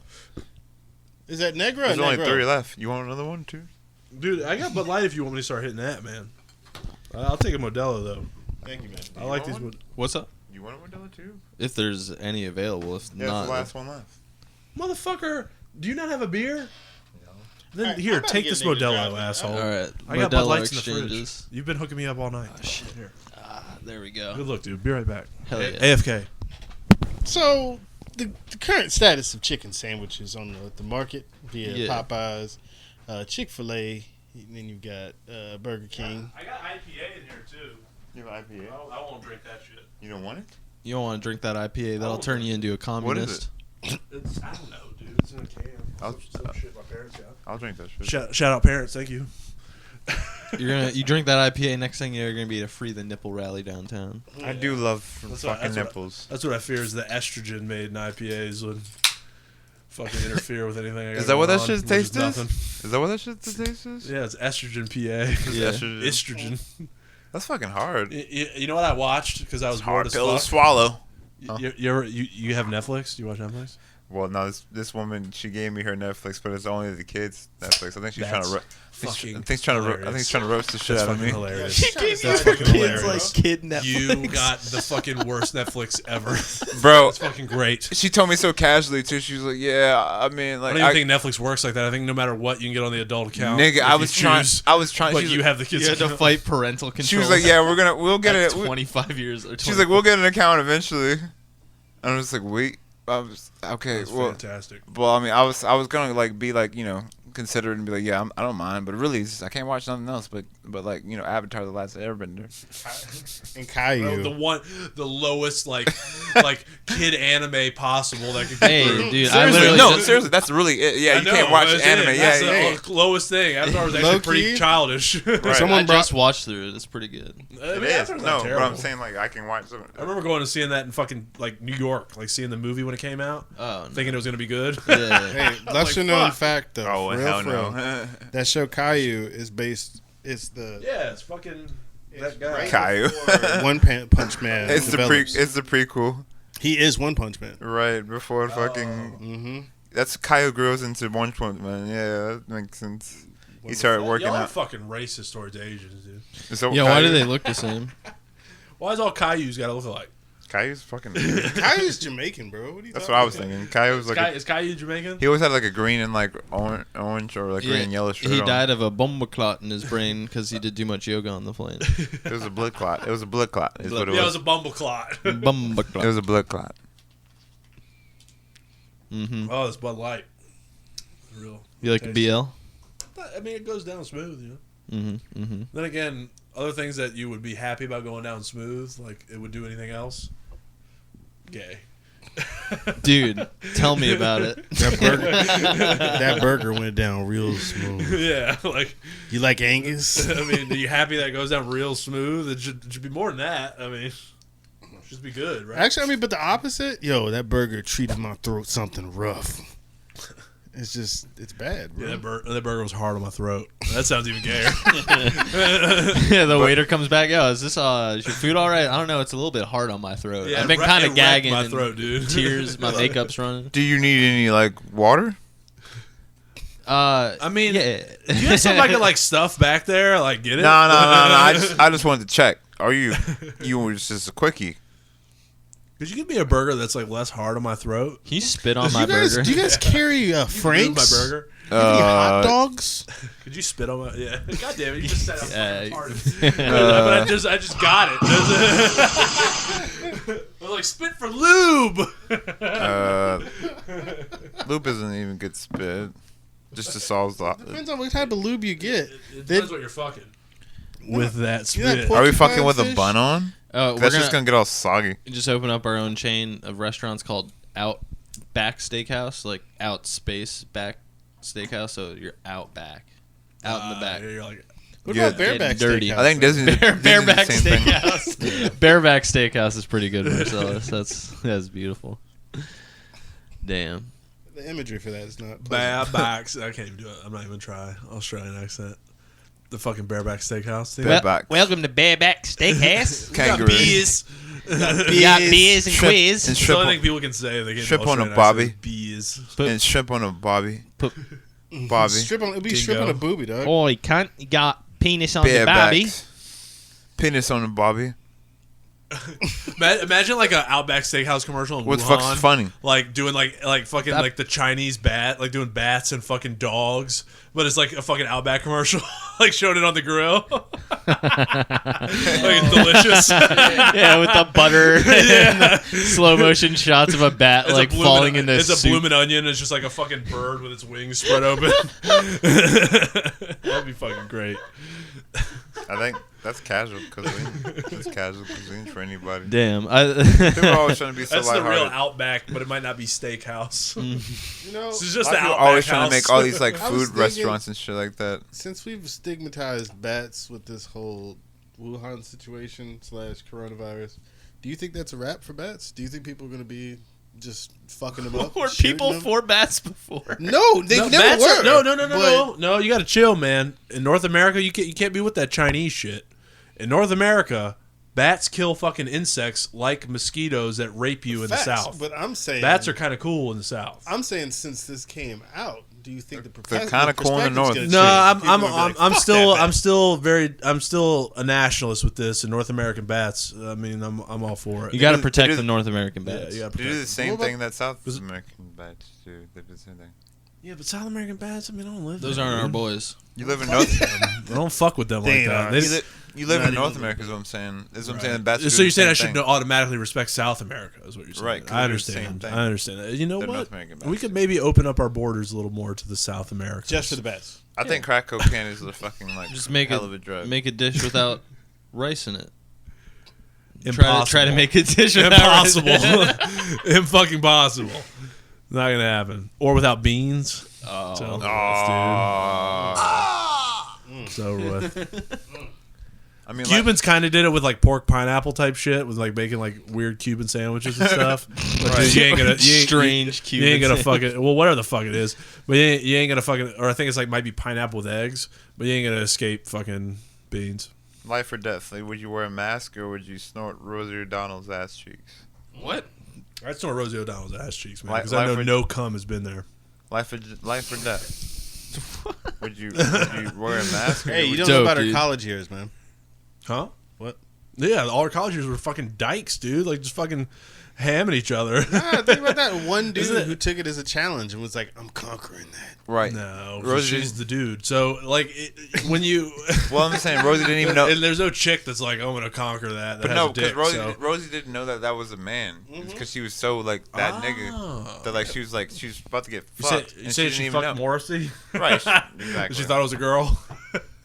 Is that Negra or There's only Negro? 3 left. You want another one too? Dude, I got Bud Light if you want me to start hitting that, man. I'll take a Modelo though. Thank you, man. I like want these. one? What's up? You want a Modelo too? If there's any available, if Yeah, not, it's the last one left. Motherfucker, do you not have a beer? Then Alright, here, I'm about to take get this a nigga Modelo, driving. asshole. all right. I got Bud Modelo Lights in the exchanges. fridge. You've been hooking me up all night. Shit. Here. There we go. Good look, dude. Be right back. Hell yeah. AFK. So, the current status of chicken sandwiches on the market via Yeah. Popeyes, Chick-fil-A, and then you've got Burger King. I got IPA in here too. You have IPA? I won't drink that shit. You don't want it? You don't want to drink that IPA. That'll turn you into a communist. It's I don't know, dude. It's in a can. I'll- Some shit my parents got. I'll drink that shit. Shout out parents, thank you. You drink that IPA. Next thing you're gonna be to free the nipple rally downtown. I do love That's fucking what- nipples. That's what I fear is the estrogen made in IPAs would fucking interfere with anything. I got Is that what going that on, shit's which is taste is? nothing. Is that what that shit taste is? Yeah, it's estrogen PA. Yeah. Estrogen. That's fucking hard. You know what I watched because I was It's bored hard as pill to fuck. swallow. You have Netflix? Do you watch Netflix? Well, no, this woman, she gave me her Netflix, but it's only the kids' Netflix. I think she's That's trying to. fucking I think she's trying to. I think hilarious. she's trying to roast the shit That's out of fucking me. hilarious. She gave That's you fucking kids hilarious. kid Netflix. You got the fucking worst Netflix ever. Bro, It's fucking great. she told me so casually too. She was like, "Yeah, I mean, I like, don't even think Netflix works like that. I think no matter what, you can get on the adult account. nigga, if I you was trying. choose, I was trying. But She's you like, have the kids. You had to account. fight parental control. she was like, "Yeah, we'll get at it." 25 years. Or She's like, "We'll get an account eventually." And I was like, "Wait." I was okay. That's Well, fantastic. I mean, I was gonna like be like, you know, consider it and be like, yeah, I don't mind, but really, I can't watch nothing else. But like, you know, Avatar: The Last Airbender. And Caillou. The lowest like kid anime possible that could. Hey, through. dude, Seriously, that's really it. Yeah, I you know, can't watch that's anime. it. Yeah, That's the lowest thing. Avatar was actually pretty Low-key? childish. Someone I just watched through it. It's pretty good. I mean, it is. Avatar's not No, but terrible. I'm saying like I can watch some. I remember going and seeing that in fucking like New York, like seeing the movie when it came out, Oh, no. thinking it was gonna be good. Yeah. Hey, lesser Like, known fuck. fact though. Oh for real, hell for real, no. that show Caillou is based. It's the Yeah, it's fucking that guy. Caillou. Punch Man. It's develops. the prequel, He is One Punch Man. right before fucking. Mm-hmm. That's Caillou grows into One Punch Man. Yeah, that makes sense. He started working Y'all are out. fucking racist towards Asians, dude. So Yeah, why do Caillou- they look the same? Why is all Caillou's gotta look alike? Caillou's fucking. Caillou's Jamaican, bro. What are you That's talking what I was about? thinking. Caillou's like. Is Caillou Jamaican? He always had like a green and like orange or like green and yellow shirt He on. died of a bomb clot in his brain because he did too much yoga on the plane. It was a blood clot. Is what it Yeah, it was. was a bumble clot. Bomb It clot. was a blood clot. Mm-hmm. Oh, it's Bud Light. Real. You like a tasty. BL? I mean, it goes down smooth, you know. Mm-hmm. Mm-hmm. Then again, other things that you would be happy about going down smooth, like it would do anything else. Gay. Dude, tell me about it. That burger went down real smooth. Yeah, like You like Angus? I mean, are you happy that it goes down real smooth? It should be more than that. I mean, it should be good, right? Actually, I mean, but the opposite. Yo, that burger treated my throat something rough. It's bad, bro. Yeah, that burger was hard on my throat. That sounds even gayer. Yeah, the waiter comes back. Yo, is your food all right? I don't know. It's a little bit hard on my throat. Yeah, I've been it kind wrecked of gagging. my and throat, dude. Tears. My makeup's running. Do you need any like water? I mean, yeah. you have something I could like stuff back there, like get it. No. I just wanted to check. Are you was just a quickie? Could you give me a burger that's like less hard on my throat? Can you spit on my burger? Do you guys carry Move Frank's? my burger. You have any hot dogs? Could you spit on my? Yeah. God damn it! You just said I'm Yeah. fucking hard. But I just got it. I'm like spit for lube. Lube isn't even good spit. Just to solve the. Depends on what type of lube you get. It depends what you're fucking. With that You know that spit. pork- Are we fucking with a fish? bun on? Oh, we're That's gonna just gonna get all soggy. just open up our own chain of restaurants called Outback Steakhouse, like out space back steakhouse. So you're out back, out in the back. You're like, What Yeah, about bareback getting dirty. steakhouse? I think Disney. Disney's the Bareback same thing. Steakhouse. Bareback Steakhouse is pretty good, Marcellus. That's beautiful. Damn. The imagery for that is not pleasant. bad backs. I can't even do it. I'm not even try Australian accent. The fucking bareback steakhouse thing. Bareback. Welcome to Bareback Steakhouse. We got Kangaroo. beers. We got beers and Shrimp- quiz. and That's the shrimp only on- thing people can say. They get shrimp on a Australian bobby. accent. Beers. and shrimp on a bobby. Bobby. It'd be Dingo. strip on a booby, dog. Oi, cunt. You got penis on the barbie. Barebacks. Penis on a bobby. Imagine like an Outback Steakhouse commercial in What's Wuhan. fuck's funny? Like doing like fucking That- like the Chinese bat, like doing bats and fucking dogs, but it's like a fucking Outback commercial, like showing it on the grill. Like it's delicious. Yeah, with the butter and the slow motion shots of a bat It's like a bloomin'- falling into It's a soup. blooming onion. It's just like a fucking bird with its wings spread open. That'd be fucking great. I think that's casual cuisine. That's casual cuisine for anybody. Damn. People are always trying to be so That's the real lighthearted. Outback, but it might not be steakhouse. You know, This is A just lot the of people Outback always trying house. to make all these like I was food thinking- restaurants and shit like that. since we've stigmatized bats with this whole Wuhan situation / coronavirus, do you think that's a wrap for bats? Do you think people are going to be just fucking them up? Were shooting people them? for bats before? No, they No, never bats were. are- no. but- No, you got to chill, man. In North America, you can't be with that Chinese shit. In North America, bats kill fucking insects like mosquitoes that rape you in Facts, the South. But I'm saying Bats are kind of cool in the South. I'm saying since this came out, do you think the kinda cool in the north. No, I'm still a nationalist with this and North American bats. I mean, I'm all for it. You got to They protect do- the North American Yeah, bats. you gotta They do protect the same What about- thing that South American bats do. They do the same thing. Yeah, but South American bats, I mean, I don't live Those there, aren't our dude. boys. You live in North. I don't fuck with them They like that. are. They- You live Not in North even- America, is what I'm saying. Is what I'm Right. saying. The bats. So do you're the saying I same should thing. automatically respect South America? Is what you're saying? Right, 'cause I they're the same understand. thing. I understand that. You know They're what? North American bats. We could maybe open up our borders a little more to the South America. Just for the bats. I think crack cocaine is the fucking like Just make hell of a drug. Make a dish without rice in it. Impossible. Try to make a dish without rice. Impossible. Fucking possible. Not gonna happen. Or without beans. Oh. So, so with. I mean, Cubans kind of did it with like pork pineapple type shit, with like making like weird Cuban sandwiches and stuff. But dude, you ain't gonna Strange You ain't Cuban gonna fucking whatever the fuck it is. But you ain't gonna fucking, or I think it's like might be pineapple with eggs. But you ain't gonna escape fucking beans. life or death. Like, would you wear a mask or would you snort Rosie O'Donnell's ass cheeks? What? I'd snort Rosie O'Donnell's ass cheeks, man, Li- because I know life or- no cum has been there. Life or death. would you wear a mask? Or Hey, you would don't know Dope, about our dude. college years, man. Huh? What? Yeah, all our college years were fucking dykes, dude. Like just fucking hamming each other. Ah, think about that one dude Isn't it- who took it as a challenge and was like, "I'm conquering that." Right. No, Rosie she's the dude. So like when you, Well, I'm just saying Rosie didn't even know. and there's no chick that's like, I'm gonna conquer that. But has no, a dick, because so. Rosie didn't know that was a man because she was so like that Oh. nigga that like she was about to get You said, fucked. you and said she she didn't even fucked know. Morrissey? Right. Exactly. She thought it was a girl.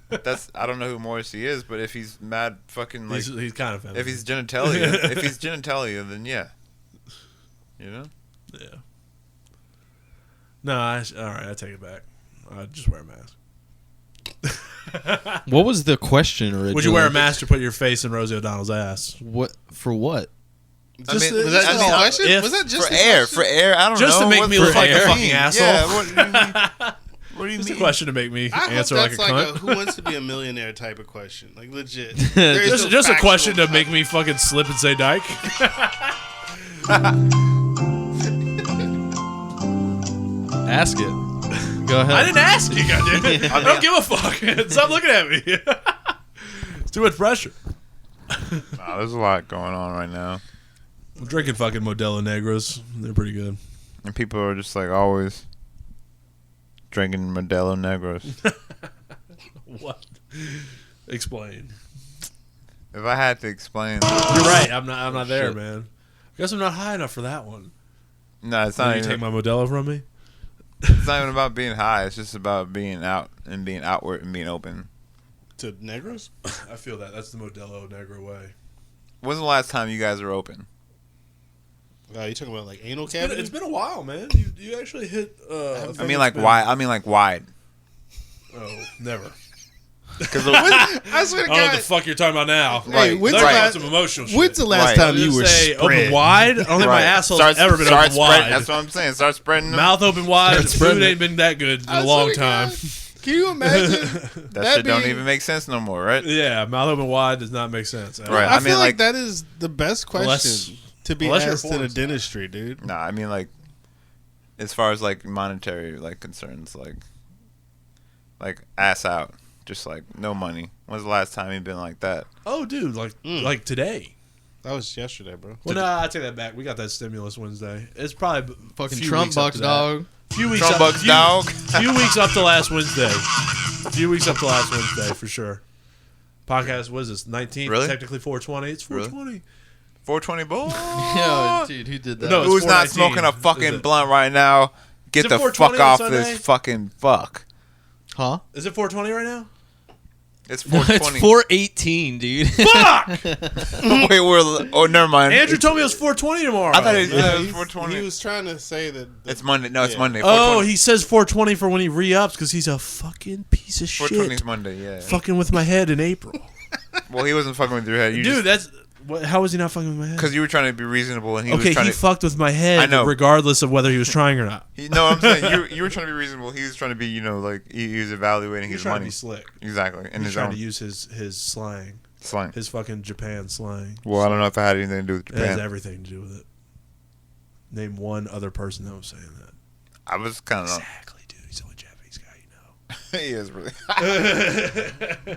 That's I don't know who Morrissey is, but if he's mad fucking like He's kind of feminine. if he's genitalia, then yeah. You know? Yeah. No, all right, I take it back. I'd just wear a mask. What was the question originally? Would you wear a mask or put your face in Rosie O'Donnell's ass? What for? What? I mean, Was that I just mean, a question? if- Was that just for a air, question? for air. I don't Just know. to make What me the look like a fuck fucking mean? asshole. Yeah, what do you mean? What do you It's a mean? question to make me I hope answer like a that's cunt. Who wants to be a millionaire type of question. Like legit. Just a question to make me fucking slip and say dyke. Ask it. Go ahead. I didn't ask you, goddamn. I don't give a fuck. Stop looking at me. It's too much pressure. Nah, there's a lot going on right now, I'm drinking fucking Modelo Negros. They're pretty good. and people are just like always drinking Modelo Negros. What? Explain. If I had to explain, You're right. I'm not there, Shit. man. I guess I'm not high enough for that one. no, it's Will not you even. take my Modelo from me? It's not even about being high. It's just about being out and being outward and being open. to Negros. I feel that. That's the Modelo Negro way. When's the last time you guys were open? You talking about like anal It's cavity? been a while, man. You actually hit. I mean, like wide. I mean, like wide. Oh, never. Because I swear to I don't know what God. the fuck you're talking about now. Hey, when's Talking the about last- some emotional shit. When's the last Right. time I'll you just were say spread? open wide? I don't think my asshole's ever been open wide. That's what I'm saying. Start spreading them. Mouth open wide. Start spreading Food it. ain't been that good in I a long swear to time. God. Can you imagine? That That'd shit don't be- even make sense no more, right? Yeah, mouth open wide does not make sense. Right. I I feel mean, like like- that is the best question Unless- to be unless you're asked in a porn star. dentistry, dude. Nah, I mean like, as far as like monetary like concerns, like ass out, just like no money. When's the last time you been like that? Oh, dude, like today. That was yesterday, bro. Well, no, I take that back. We got that stimulus Wednesday. It's probably Fucking few Trump weeks up bucks, to that. dog. Few weeks Trump up, bucks, dog. Few weeks up to last Wednesday. Few weeks up to last Wednesday for sure. Podcast was this 19th? Really? Technically 420. It's 420. 420 bull. Yo, dude, who did that? No, it's Who's not 419, smoking a is fucking it? blunt right now? Get Is it the 420 fuck on off Sunday? this fucking fuck. Huh? Is it 420 right now? It's No, 420. it's 418, dude. Fuck! Wait, oh, never mind. Andrew told me it was 420 tomorrow. I thought it Yeah, was he 420. was trying to say that. It's Monday. No, it's Yeah. Monday. Oh, 420. he says 420 for when he re-ups because he's a fucking piece of 420 shit. is Monday. Yeah. Fucking with my head in April. Well, he wasn't fucking with your head. You Dude, that's... how was he not fucking with my head? because you were trying to be reasonable, and he Okay, was trying he to. fucked with my head I know. regardless of whether he was trying or not. No, I'm saying you were trying to be reasonable. He was trying to be, like he was evaluating He's his trying to money. be slick. Exactly, in He's his trying own to use his slang. slang. His fucking Japan slang. Well, I don't know if it had anything to do with It has Japan. everything to do with it. Name one other person that was saying that. I was kind of. Exactly, dude. He's the only Japanese guy you know. He is really.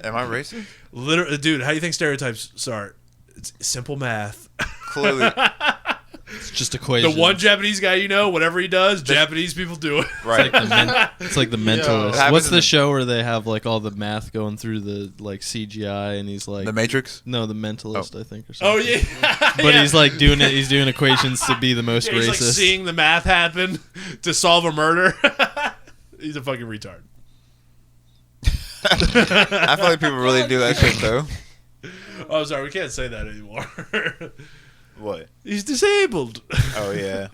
Am I racist? Literally, dude, how do you think stereotypes start? It's simple math. Clearly. It's just equations. The one Japanese guy you know, whatever he does, Japanese people do it. Right. It's like the Mentalist. It happens What's in the the- show where they have like all the math going through the like CGI and he's like The Matrix. no, the Mentalist I think or Oh something. yeah, But Yeah. he's like doing it. He's doing equations to be the most Yeah, he's like racist. seeing the math happen to solve a murder. He's a fucking retard. I feel like people really do that shit though. Oh, sorry, we can't say that anymore. What? He's disabled. Oh yeah.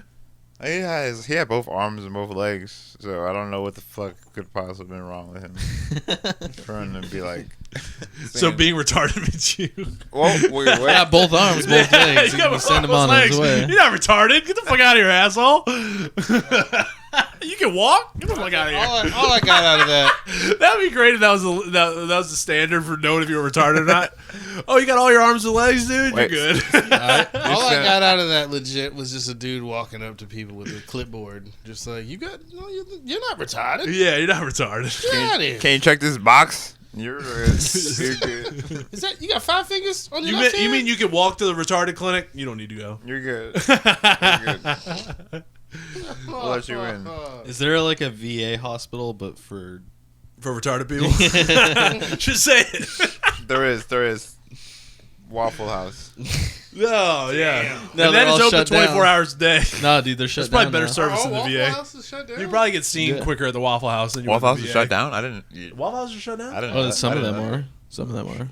He had both arms and both legs, so I don't know what the fuck could possibly been wrong with him. For him to be like. So being retarded means you. Well, wait, what? Yeah, both arms, both legs. You You got can send him both on legs. his way. You're not retarded. Get the fuck out of here, asshole. You can walk. Get the fuck out of here. All I got out of that, That would be great if that was the standard for knowing if you were retarded or not. Oh, you got all your arms and legs, dude. Wait. You're good. all I got out of that legit was just a dude walking up to people with a clipboard, just like, you're not retarded. Yeah, you're not retarded. Get out of here. Can you check this box? You're good. You're good. Is that you got 5 fingers on your You left mean, you hand? mean you could walk to the retarded clinic? You don't need to go. You're good. You're good. We'll let you in. Is there like a VA hospital but for For retarded people? Just say it. There is. Waffle House. No, yeah. No, And they're that is all open shut 24 down. hours a day. No, dude, they're shut There's probably down better now. service in the Waffle VA. House is shut down? You probably get seen Yeah. quicker at the Waffle House than you Waffle would House at is the VA. shut down. I didn't. Waffle House is shut down? I didn't. Oh, know some that. of I them didn't know are. Some of them are.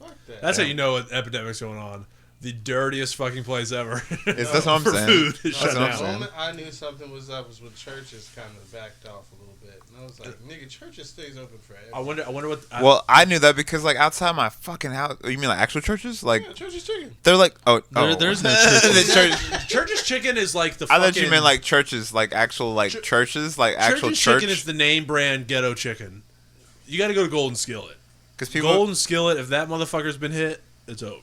Fuck that. That's how you know an epidemic's going on. The dirtiest fucking place ever. That's what I'm For saying. food is That's shut what I'm down. The saying. moment I knew something was up was when churches kind of backed off a little bit. And I was like, nigga, churches stays open forever. I wonder what. Well, I knew that because like outside my fucking house. You mean like actual churches? Like Yeah, church is chicken. they're like There's no churches. The church. Church's Chicken is like the I fucking. thought you meant like churches, like actual like churches, like actual Church's church. Chicken is the name brand ghetto chicken. You got to go to Golden Skillet. Because people. Golden Skillet, if that motherfucker's been hit, it's over.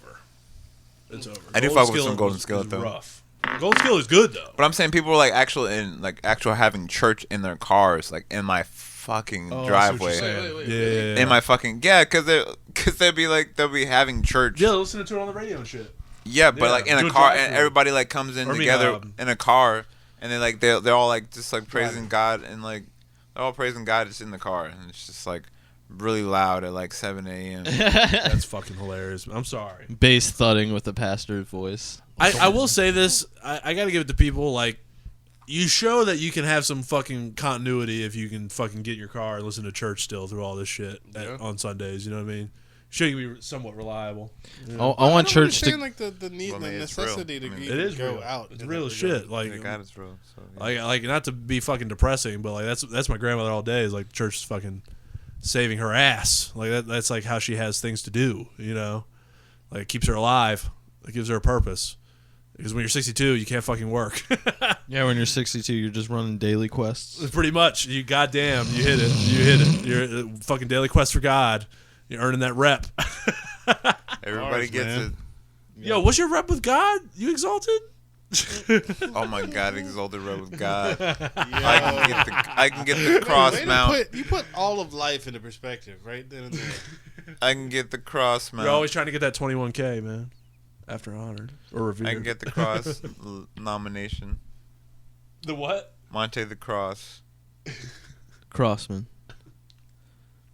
It's over. I do Golden fuck with some Golden was Skillet, though. Rough. Golden Skillet is good though. But I'm saying people were like actual having church in their cars, like in my fucking Oh, I see what driveway. you're saying. Wait. Yeah. In my fucking because they'll be having church. Yeah, listening to it on the radio and shit. Yeah, but Yeah, like in a do a car, drive-thru. and everybody like comes in Or I mean, together in a car, and then like they're all like just like praising God, and like they're all praising God just in the car, and it's just like really loud at like 7 a.m. That's fucking hilarious. I'm sorry. Bass thudding with the pastor's voice. I will say this. I got to give it to people. Like, you show that you can have some fucking continuity if you can fucking get in your car and listen to church still through all this shit on Sundays. You know what I mean? Show you can be somewhat reliable. I want church to. like the need, Well, I the mean, it's real. necessity to I mean, even It is go real. out. It's and real have as to go. shit. Like, Yeah, God is real. So, yeah. like not to be fucking depressing, but like that's my grandmother all day is like church is fucking saving her ass. Like that's like how she has things to do. You know, like it keeps her alive. It gives her a purpose. Because when you're 62, you can't fucking work. Yeah, when you're 62, you're just running daily quests. Pretty much. You goddamn, you hit it. You hit it. You're fucking daily quest for God. You're earning that rep. Everybody gets man. Yo, what's your rep with God? You exalted? it. Oh my God, exalted road with God. I can get the cross Way to mount. you put all of life into perspective, right then and there. I can get the cross mount. You're always trying to get that 21K, man. After honored or revered. I can get the cross nomination. the what? Monte the Cross. Crossman.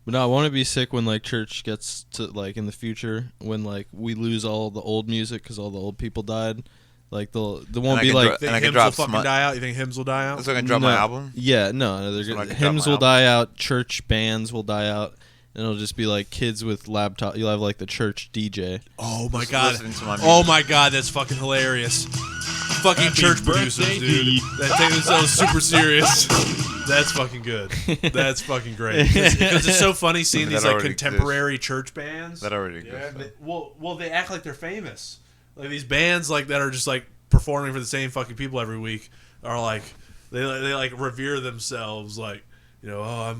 But no, I want to be sick when like church gets to like in the future when like we lose all the old music because all the old people died. Like the won't I be can like Think And I can hymns drop will fucking smut. die out? You think hymns will die out? So I can drop my album. Yeah, no, they're So I good. can drop Hymns my will die out. Church bands will die out, and it'll just be like kids with laptop. You'll have like the church DJ. Oh my Just god. listening to my Oh music. my god, that's fucking hilarious. Fucking Happy church birthday producers, to dude. you. That take themselves super serious. That's fucking good. That's fucking great. Because it's so funny seeing That these like already contemporary church bands. That already exists. Well, they act like they're famous. Like these bands like that are just like performing for the same fucking people every week are like they like revere themselves like, you know, oh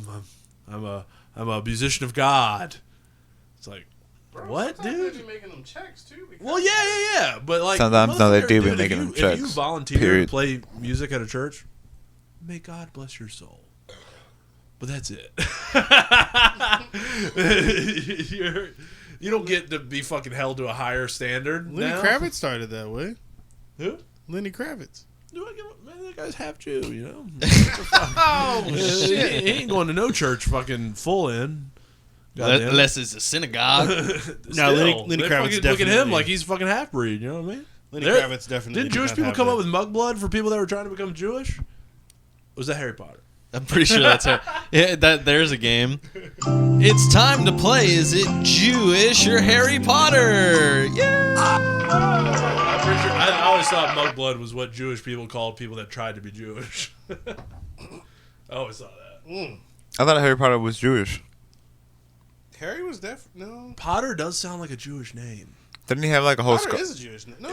I'm a musician of God. It's like what, dude? They're making them checks too. Well, yeah. But like Sometimes, no, they do be dude, making them if you checks. volunteer Period. to play music at a church, may God bless your soul. But that's it. You don't get to be fucking held to a higher standard. Lenny now. Kravitz started that way. Who? Lenny Kravitz. Man, that guy's half Jew, you know. Oh shit! He ain't going to no church fucking full in. Goddamn. Unless it's a synagogue. No, Lenny They Kravitz fucking look at definitely. him like he's fucking half breed. You know what I mean? Lenny Kravitz definitely. Didn't Jewish people come up with mug blood for people that were trying to become Jewish? Or was that Harry Potter? I'm pretty sure that's it. Yeah, there's a game. It's time to play. Is it Jewish or Harry Potter? Yeah. I'm pretty sure. I always thought mug blood was what Jewish people called people that tried to be Jewish. I always thought that. I thought Harry Potter was Jewish. Harry was no. Potter does sound like a Jewish name. Didn't he have like a whole Potter skull? is a Jewish name. No.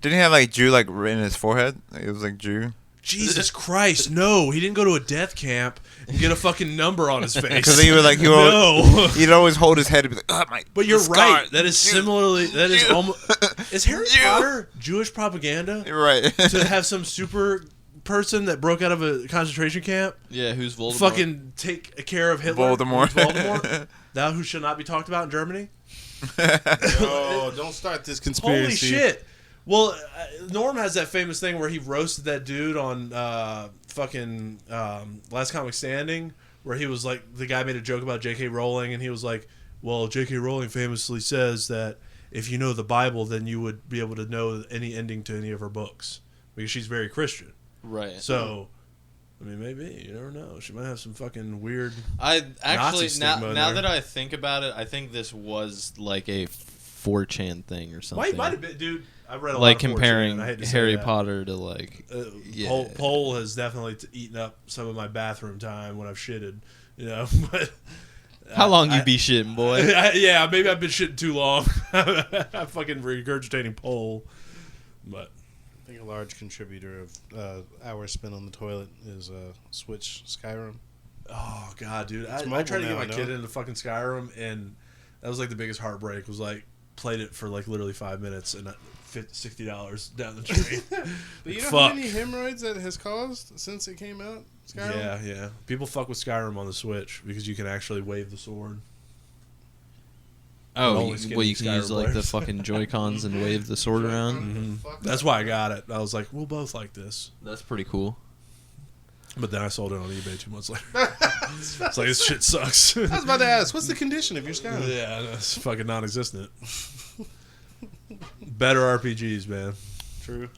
Didn't he have like Jew like written in his forehead? It was like Jew. Jesus Christ, no. He didn't go to a death camp and get a fucking number on his face. Because he would like No. he'd always hold his head and be like, "Oh my." But you're scar." right. That is similarly. That is almost. Is Harry Potter Jewish propaganda? You're right. To have some super person that broke out of a concentration camp Yeah, who's Voldemort? fucking take care of Hitler? Voldemort. Who's Voldemort? Thou who shall not be talked about in Germany? No, don't start this conspiracy. Holy shit. Well, Norm has that famous thing where he roasted that dude on fucking Last Comic Standing, where he was like, the guy made a joke about J.K. Rowling, and he was like, well, J.K. Rowling famously says that if you know the Bible, then you would be able to know any ending to any of her books, because she's very Christian. Right. So, I mean, maybe. You never know. She might have some fucking weird... I actually, Nazi stigma in now there. that I think about it, I think this was like a 4chan thing or something. Why might have been, dude. I've read a like lot of 4chan, comparing I hate to say Harry that. Potter to like yeah. Pole has definitely eaten up some of my bathroom time when I've shitted, you know. But How long you be shitting, boy? yeah, maybe I've been shitting too long. I'm fucking regurgitating Pole, but I think a large contributor of hours spent on the toilet is Switch Skyrim. oh god, dude, I mobile tried to get now, my no? kid into fucking Skyrim, and that was like the biggest heartbreak. Was like played it for like literally 5 minutes and $60 down the drain. But you know Fuck. how many hemorrhoids that has caused since it came out? Skyrim? Yeah. People fuck with Skyrim on the Switch because you can actually wave the sword. Oh, only you skinny can use like the Skyrim fucking Joy-Cons and wave the sword around. Mm-hmm. That's why I got it. I was like, we'll both like this. That's pretty cool. But then I sold it on eBay 2 months later. It's like, this shit sucks. I was about to ask, what's the condition of your Skyrim? Yeah, it's fucking non-existent. Better RPGs, man. True.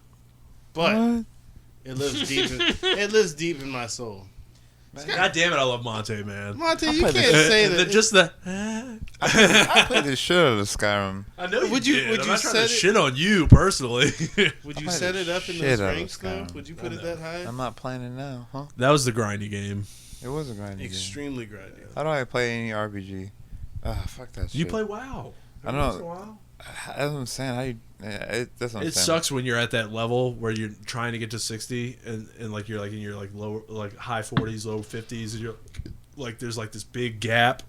But it lives deep in my soul. God damn it, I love Monte, man. Monte, you played can't this- say The- that. just the. I played the shit out of Skyrim. I know you Would you- did. would I'm you not trying set to it- shit on you personally. Would you played set the it up in shit those out of ranks, though? Skyrim. Would you put it that high? I'm not playing it now, huh? That was the grindy game. It was a grinding game. Extremely grindy. How do I play any RPG? Fuck that shit. You play WoW. I don't Every know. once in a while. That's what I'm saying. How you? That's what I'm It saying. sucks when you're at that level where you're trying to get to 60 and like you're like in your like lower like high 40s, low 50s, and you're like there's like this big gap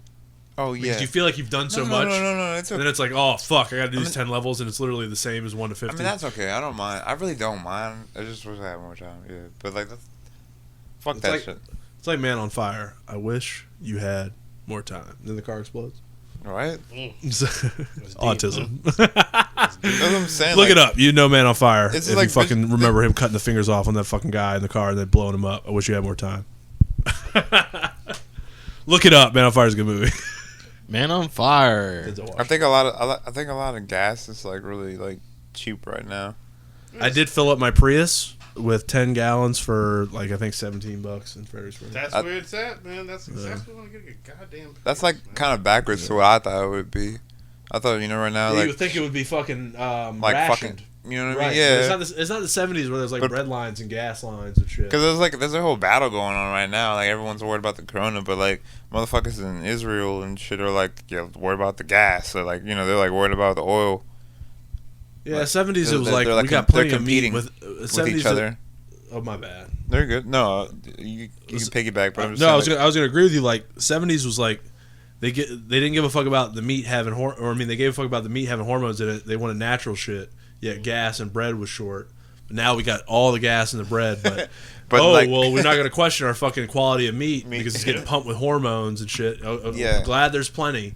Oh yeah. because you feel like you've done so no, much. No. It's And okay. then it's like, oh fuck, I gotta do I these mean- 10 levels, and it's literally the same as 1 to 50. I mean that's okay. I don't mind. I really don't mind. I just wish I had more time. Yeah, but like, fuck It's that like- shit. It's like Man on Fire. I wish you had more time. Then the car explodes. Right? Autism. That's what I'm saying. Look like, it up. You know Man on Fire. It's If like you fucking remember him cutting the fingers off on that fucking guy in the car and then blowing him up. I wish you had more time. Look it up. Man on Fire is a good movie. Man on Fire. It's a watch. I think a lot of gas is like really like cheap right now. I did fill up my Prius with 10 gallons for like I think $17 in Fredericksburg. That's I- where it's at, man. That's exactly what I'm gonna get. Goddamn. That's like man. kind of backwards to what I thought it would be. I thought right now you like would think it would be fucking like rationed. fucking you know what I Right. mean? Yeah. It's not the 70s where there's like But- red lines and gas lines and shit. Because there's a whole battle going on right now. Like everyone's worried about the corona, but like motherfuckers in Israel and shit are like worried about the gas. So like they're like worried about the oil Yeah, like, 70s it was they're like like we got they're plenty of meat competing with with 70s each other. Oh my bad. They're good. No, you can piggyback, but I'm just No, I was saying, gonna agree with you. Like 70s was like they didn't give a fuck about the meat having they gave a fuck about the meat having hormones in it. They wanted natural shit. Yet gas and bread was short. But now we got all the gas and the bread, but But, oh like- well, we're not gonna question our fucking quality of meat because it's getting pumped with hormones and shit. Yeah. Glad there's plenty.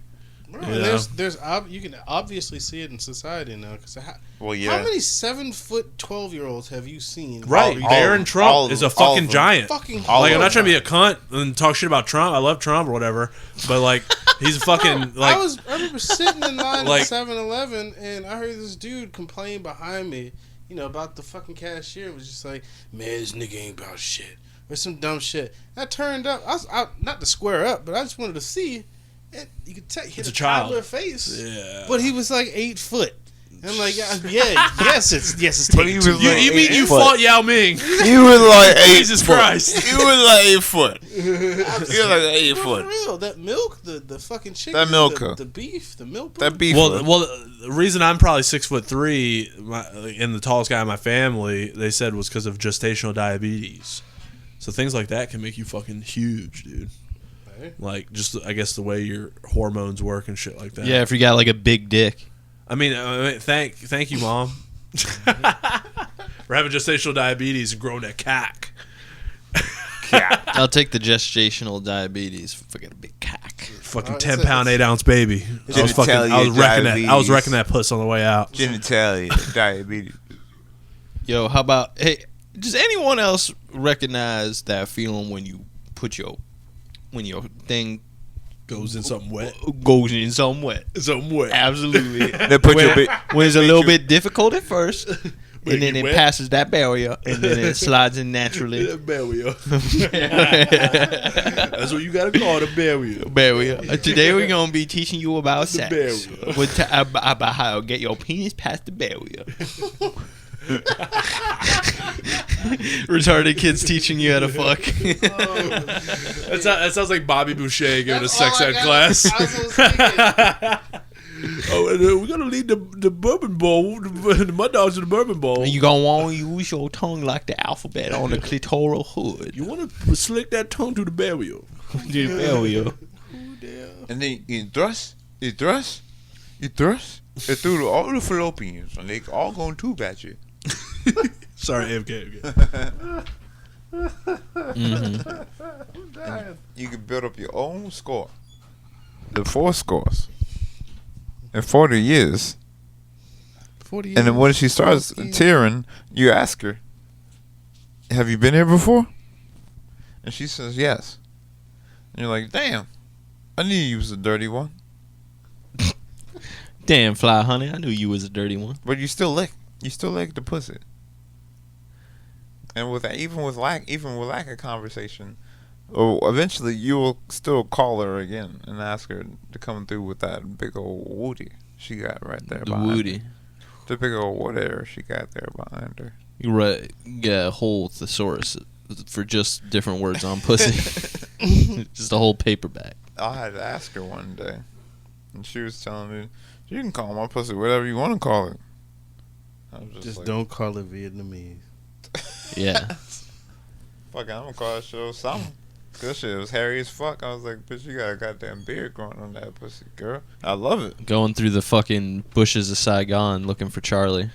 Bro, You know? you can obviously see it in society now. Cause Well, yeah. how many 7'12" have you seen? Right, Barron Trump is a fucking giant. Fucking Like, I'm not trying to be a cunt and talk shit about Trump. I love Trump or whatever, but like, he's a fucking like. I remember sitting in line Like- at 7-Eleven and I heard this dude complain behind me, about the fucking cashier. It was just like, man, this nigga ain't about shit. Or some dumb shit. I turned up. I was out, not to square up, but I just wanted to see. And you could tell he hit It's a a child. toddler face. Yeah. But he was like 8 foot. And I'm like, yes, it's But he taken was too like- long. You mean you Foot. fought Yao Ming? You was like 8 Jesus foot. Christ. You was like 8 foot. You was like 8 For foot. real, that milk, the fucking chicken, That milk. the beef, the milk. That beef. Well, the reason I'm probably 6'3" and the tallest guy in my family, they said, was because of gestational diabetes. So things like that can make you fucking huge, dude. Hey. Like, just I guess the way your hormones work and shit like that. Yeah, if you got like a big dick. I mean, thank you, Mom, for having gestational diabetes and growing that cack. I'll take the gestational diabetes for fucking a big cock. Fucking It's 10-pound, 8-ounce baby. I was Genitalia wrecking that. I was diabetes. wrecking that puss on the way out. Genitalia diabetes. Yo, how about, hey, does anyone else recognize that feeling when you put when your thing Goes in something wet. goes in something wet? Something wet. Absolutely. They put your big. When it's a little bit difficult at first, and then it it wet. passes that barrier, and then it slides in naturally. Barrier. That's what you gotta call it, a barrier. Barrier. Today we're gonna be teaching you about The sex. barrier. About how to get your penis past the barrier. Retarded kids teaching you how to fuck. That sounds like Bobby Boucher giving That's a sex all I ed got. class. I was thinking. Oh, and, we're gonna lead the bourbon bowl, the mud dogs to the bourbon bowl. You gonna want to use your tongue like the alphabet on the clitoral hood. You want to slick that tongue to the barrier. The barrier. And then you thrust, it through all the fallopians, and they all going tube at you. Sorry, AFK. You can build up your own score. The 4 scores. In 40 years. 40 years. And then when she starts tearing, you ask her, have you been here before? And she says yes. And you're like, damn, I knew you was a dirty one. Damn, fly honey, I knew you was a dirty one. But you still lick the pussy. And with that, even with lack of conversation, or eventually you will still call her again and ask her to come through with that big old woody she got right there. The behind woody. her. The big old whatever she got there behind her. You right, get a whole thesaurus for just different words on pussy. Just a whole paperback. I had to ask her one day, and she was telling me, "You can call my pussy whatever you want to call it." I was Just like, don't call it Vietnamese. Yeah. Fuck it, I'm gonna call that shit something. That shit was hairy as fuck. I was like, bitch, you got a goddamn beard growing on that pussy, girl. I love it. Going through the fucking bushes of Saigon looking for Charlie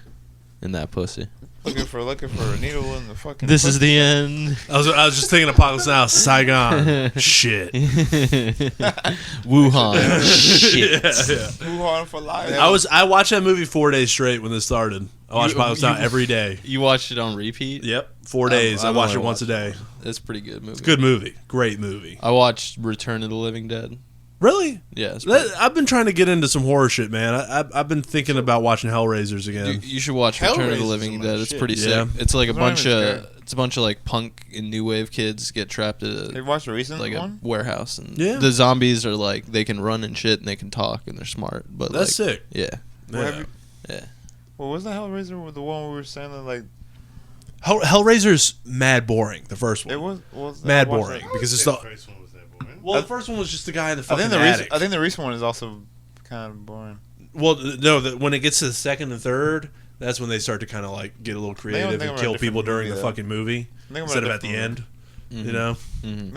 in that pussy. Looking for a needle in the fucking. This is the end. I was just thinking Apocalypse Now, Saigon. Shit. Wuhan. Shit. Yeah. Wuhan for life. I watched that movie 4 days straight when this started. I watched Apocalypse Now every day. You watched it on repeat? Yep, 4 days. I I've watched it only once a watched day. That's a pretty good movie. Good movie. Great movie. I watched Return of the Living Dead. Really? Yeah. It's pretty- I've been trying to get into some horror shit, man. I've been thinking about watching Hellraisers again. You should watch Return of the Hellraiser's Living some Dead. nice It's shit. pretty Yeah. sick. It's like a It's not bunch even of scary. it's a bunch of like punk and new wave kids get trapped at They a, watched a recent like one. a warehouse, and Yeah. the zombies are like they can run and shit and they can talk and they're smart. But That's like, sick. Yeah. Well, have Yeah. you- Yeah. Well, was the Hellraiser with the one we were saying that like Hellraiser's mad boring. The first one. it was mad I watched boring it. because it's the the. first one was that boring. Well, the first one was just the guy in the I fucking think attic. the recent one is also kind of boring. Well, no, when it gets to the second and third, that's when they start to kind of like get a little creative think and about a kill different people during movie, the though. fucking movie I think about instead a of at the different end. Mm-hmm. You know, I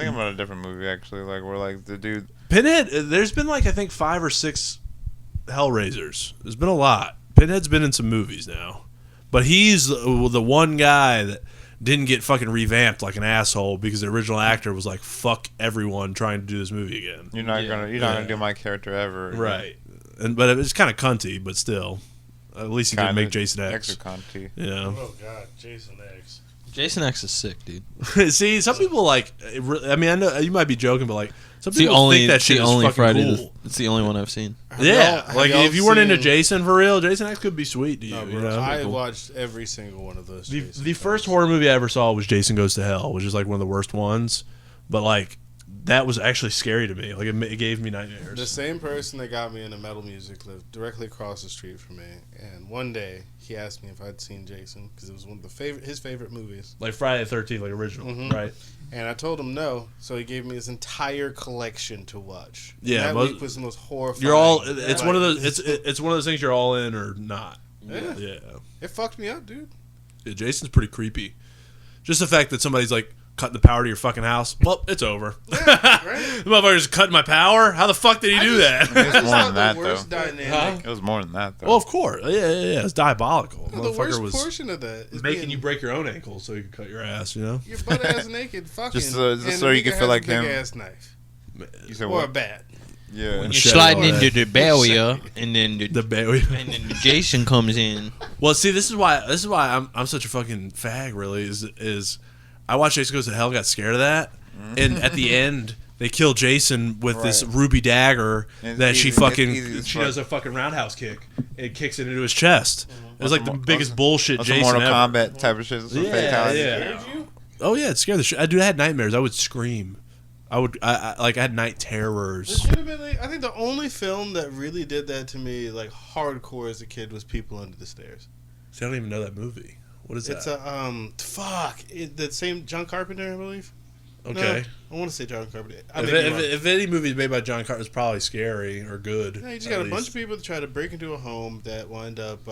think about a different movie actually, like where like the dude. Pinhead. There's been like I think 5 or 6 Hellraisers. There's been a lot. Pinhead's been in some movies now, but he's the one guy that didn't get fucking revamped like an asshole because the original actor was like, fuck everyone trying to do this movie again. You're not gonna do my character ever. Right. But it's kind of cunty, but still. At least he didn't make Jason X. Extra cunty. Yeah. Oh god, Jason X. Jason X is sick, dude. See, some people like. I mean, I know you might be joking, but like some It's the people only, think that it's shit the is only fucking Friday. cool. It's the only one I've seen. Yeah, Have like y'all if you weren't into seen- Jason for real, Jason X could be sweet to you. No, you bro, know? I watched every single one of those. The Jason first films. horror movie I ever saw was Jason Goes to Hell, which is like one of the worst ones. But like that was actually scary to me. Like it gave me nightmares. The same person that got me into metal music lived directly across the street from me, and one day he asked me if I'd seen Jason because it was one of his favorite movies. Like Friday the 13th, like original, Mhm. right? And I told him no, so he gave me his entire collection to watch. Yeah, and that most- week was the most horrifying. You're all. It's like, one of those. It's one of those things you're all in or not. Yeah. Yeah. It fucked me up, dude. Yeah, Jason's pretty creepy. Just the fact that somebody's like cutting the power to your fucking house. Well, it's over. Right? The motherfucker's cutting my power. How the fuck did he do that? It was more Not than the that worst though. dynamic. It was more than that though. Well, of course. Yeah. It's diabolical. No, the worst Motherfucker was portion of that is making being you break your own ankle so you could cut your ass. You know. your butt ass naked, fucking. Just so and the you can nigga feel has like a big him. ass knife You said or a what? bat. Yeah. When You're Shit. sliding Oh, into the barrier, and then The baby. and then Jason comes in. Well, see, this is why I'm such a fucking fag. Really, is I watched Jason Goes to Hell, got scared of that, and at the end they kill Jason with this Right. ruby dagger It's that she easy- it's fucking easy as she fuck. does a fucking roundhouse kick. It kicks it into his chest. It was like the That's biggest bullshit That's Jason some Mortal ever. Kombat type of shit. Some Yeah, fatality. yeah. Oh yeah, it scared the shit. I had nightmares. I would scream. I had night terrors. Legitimately, I think the only film that really did that to me, like hardcore as a kid, was People Under the Stairs. See, I don't even know that movie. What is It's that? the same John Carpenter, I believe. Okay. No, I want to say John Carpenter. I If, may be if, wrong. if any movie made by John Carter, it's probably scary or good. Yeah, you just at got a least. bunch of people that try to break into a home that wind up,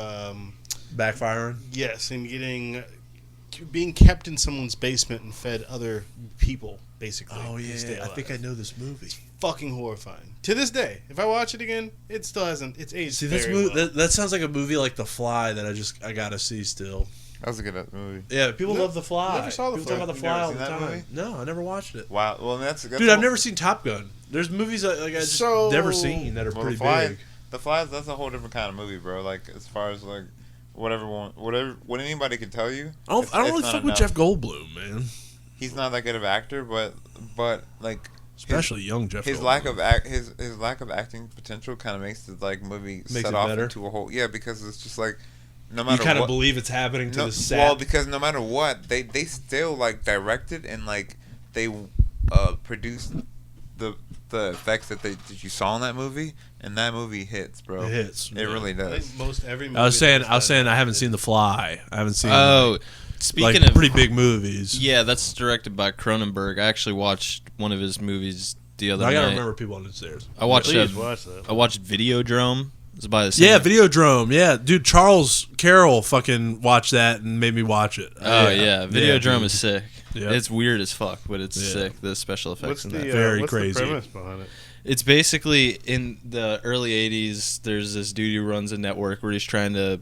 Backfiring. yes, and being kept in someone's basement and fed other people, basically. Oh to yeah, stay I think I alive. know this movie. Fucking horrifying. To this day, if I watch it again, it still hasn't. It's aged See, this very movie well. that sounds like a movie like The Fly that I gotta see still. That was a good movie. Yeah, people No, love The Fly. never saw The People talk Fly. about The You Fly never all seen the that time. movie? No, I never watched it. Wow. Well, that's Dude, I've never seen Top Gun. There's movies I just So- never seen that are Well, pretty The Fly, big. The Fly, that's a whole different kind of movie, bro. Like as far as like what anybody can tell you. I don't it's really not fuck with enough. Jeff Goldblum, man. He's not that good of an actor, but like Especially young Jeff. his Goldblum. lack of acting potential kind of makes the like movie Makes set it off better? into a whole because it's just like no You matter kind of what. believe it's happening to No, the set. well, because no matter what, they still like directed and like they produced the effects that you saw in that movie, and that movie hits, bro. It hits. It really I does. think most every movie. I was saying does that. I haven't seen The Fly. I haven't seen. Oh, speaking like of pretty big movies. yeah, that's directed by Cronenberg. I actually watched one of his movies the other I gotta night. remember People on the Stairs. I watched Please watch that. I watched Videodrome. It's by the same. Yeah, Videodrome. Yeah, dude, Charles Carroll fucking watched that and made me watch it. Oh yeah, Videodrome dude. is sick. Yeah. It's weird as fuck, but it's Yeah. sick. The special effects What's in the that. Very what's crazy. The premise behind it? It's basically in the early 80s, there's this dude who runs a network where he's trying to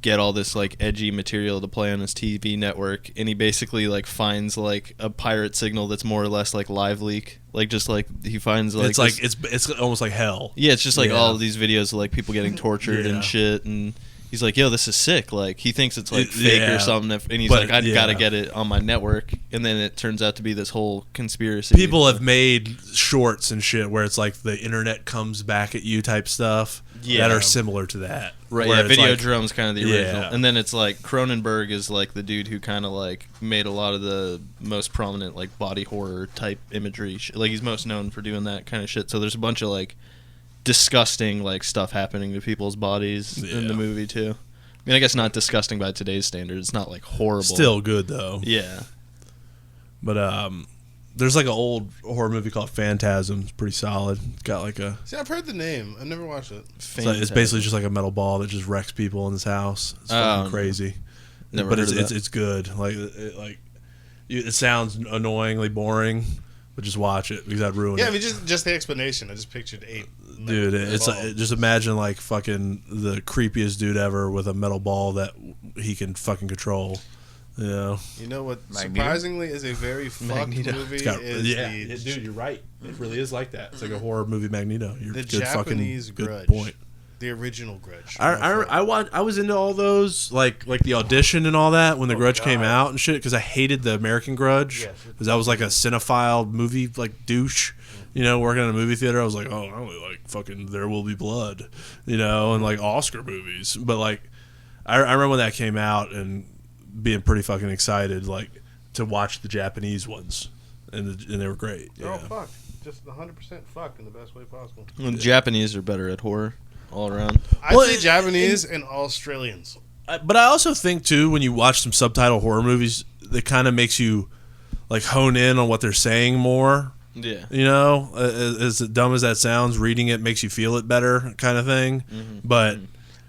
get all this like edgy material to play on his TV network, and he basically like finds like a pirate signal that's more or less like live leak. Like just like he finds like it's like this- it's almost like hell. yeah, it's just like Yeah. all of these videos of like people getting tortured Yeah. and shit, and he's like, yo, this is sick. Like he thinks it's like fake Yeah. or something, and he's But, like, I've yeah. got to get it on my network, and then it turns out to be this whole conspiracy. People have made shorts and shit where it's like the internet comes back at you type stuff Yeah. that are similar to that. Right, Where yeah, it's like- Videodrome's kind of the original. Yeah. And then it's like Cronenberg is like the dude who kind of like made a lot of the most prominent like body horror type imagery. Like he's most known for doing that kind of shit. So there's a bunch of like disgusting like stuff happening to people's bodies in Yeah. the movie too. I mean, I guess not disgusting by today's standards. It's not like horrible. Still good though. Yeah. But there's like an old horror movie called Phantasm. It's pretty solid. It's got like a See, I've heard the name. I've never watched it. it's basically just like a metal ball that just wrecks people in this house. It's fucking no. crazy. Never but heard of it's that. it's good. Like it sounds annoyingly boring, but just watch it because I'd ruin Yeah, it. I mean, just the explanation. I just pictured 8. Dude, it's balls. like, just imagine like fucking the creepiest dude ever with a metal ball that he can fucking control. Yeah. You know what? Magneto? Surprisingly, is a very fucked movie. Dude, you're right. It really is like that. It's like a horror movie Magneto. You're The good Japanese fucking Grudge. good point. The original Grudge. I was into all those like the audition and all that when the Grudge came God. out and shit because I hated the American Grudge because I was like a cinephile movie like douche, you know, working in a movie theater. I was like, oh, I only like fucking There Will Be Blood, you know, and like Oscar movies. But like, I remember when that came out and being pretty fucking excited like to watch the Japanese ones and they were great. Oh Yeah. fuck! Just 100% fuck in the best way possible. The Japanese are better at horror all around. I'd Well, say Japanese and Australians. But I also think too when you watch some subtitle horror movies, it kind of makes you like hone in on what they're saying more. Yeah. You know, as dumb as that sounds, reading it makes you feel it better, kind of thing. But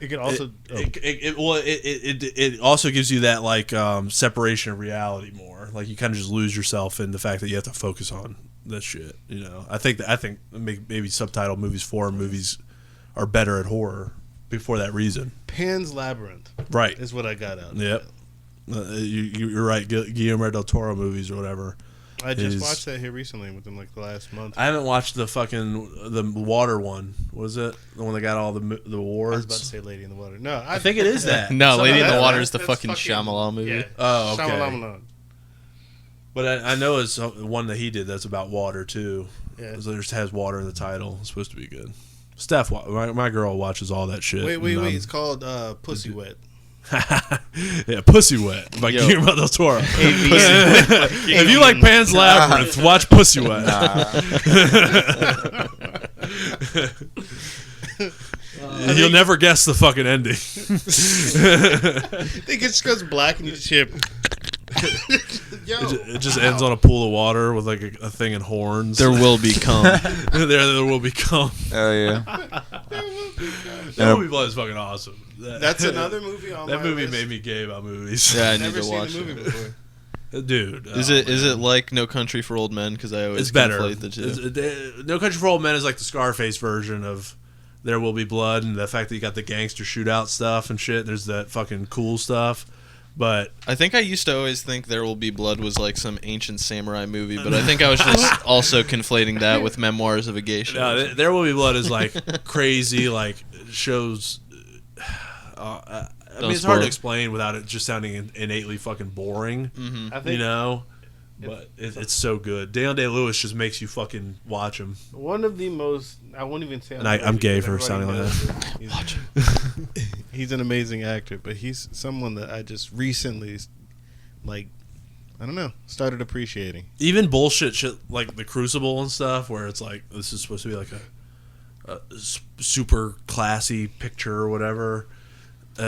It could also. it also gives you that like separation of reality more. Like you kind of just lose yourself in the fact that you have to focus on that shit. You know, I think maybe subtitle movies, foreign movies, are better at horror for that reason. Pan's Labyrinth. Right. Is what I got out. Yep. You're right. Guillermo del Toro movies or whatever. I just watched that here recently within like the last month. I haven't watched the water one. What is it? The one that got all the awards? I was about to say Lady in the Water. No, I think it is that. No, Lady in the that- Water is the that's fucking Shyamalan movie. Yeah. Oh, okay. Shyamalan. But I know it's one that he did that's about water too. Yeah. So it just has water in the title. It's supposed to be good. Steph, my girl watches all that shit. Wait. and, It's called Pussy Wet. yeah, Pussy Wet by Guillermo del Toro. If you like Pan's Labyrinth, watch Pussy Wet. You'll never guess the fucking ending. I think it just goes black and you just hear. Yo, It just ends on a pool of water with like a thing in horns. There will be cum. there will be cum. Oh yeah. That movie Blood is fucking awesome. That's another movie on That my movie list. made me gay about movies. Yeah, I I've need never to seen watch the movie it. before. Dude, Is it like No Country for Old Men? Because I always It's better. conflate the two. No Country for Old Men is like the Scarface version of There Will Be Blood, and the fact that you got the gangster shootout stuff and shit. There's that fucking cool stuff. But I think I used to always think There Will Be Blood was like some ancient samurai movie, but I think I was just also conflating that with Memoirs of a Geisha. no, There Will Be Blood is like crazy, like shows. I mean, it's hard spoil to it. explain without it just sounding innately fucking boring. I think You know, but it's so good. Daniel Day-Lewis just makes you fucking watch him. one of the most. I won't even say. And I'm underrated, gay because for everybody sounding like knows it. He's an amazing actor, but he's someone that I just recently, like, I don't know, started appreciating. Even bullshit shit like The Crucible and stuff, where it's like this is supposed to be like a super classy picture or whatever.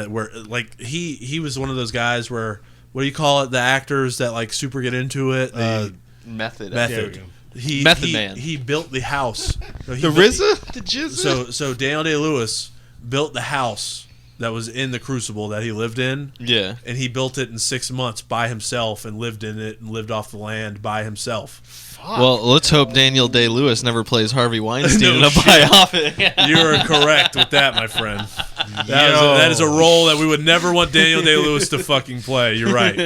Where like he was one of those guys where what do you call it? The actors that like super get into it. Method. Method. Method Man. He built the house. No, he The built- RZA, the Jizza. So Daniel Day-Lewis built the house that was in the Crucible that he lived in. Yeah. And he built it in 6 months by himself and lived in it and lived off the land by himself. Well, let's hope Daniel Day-Lewis never plays Harvey Weinstein No in a shit. biopic. You are correct with that, my friend. That is a role that we would never want Daniel Day-Lewis to fucking play. You're right.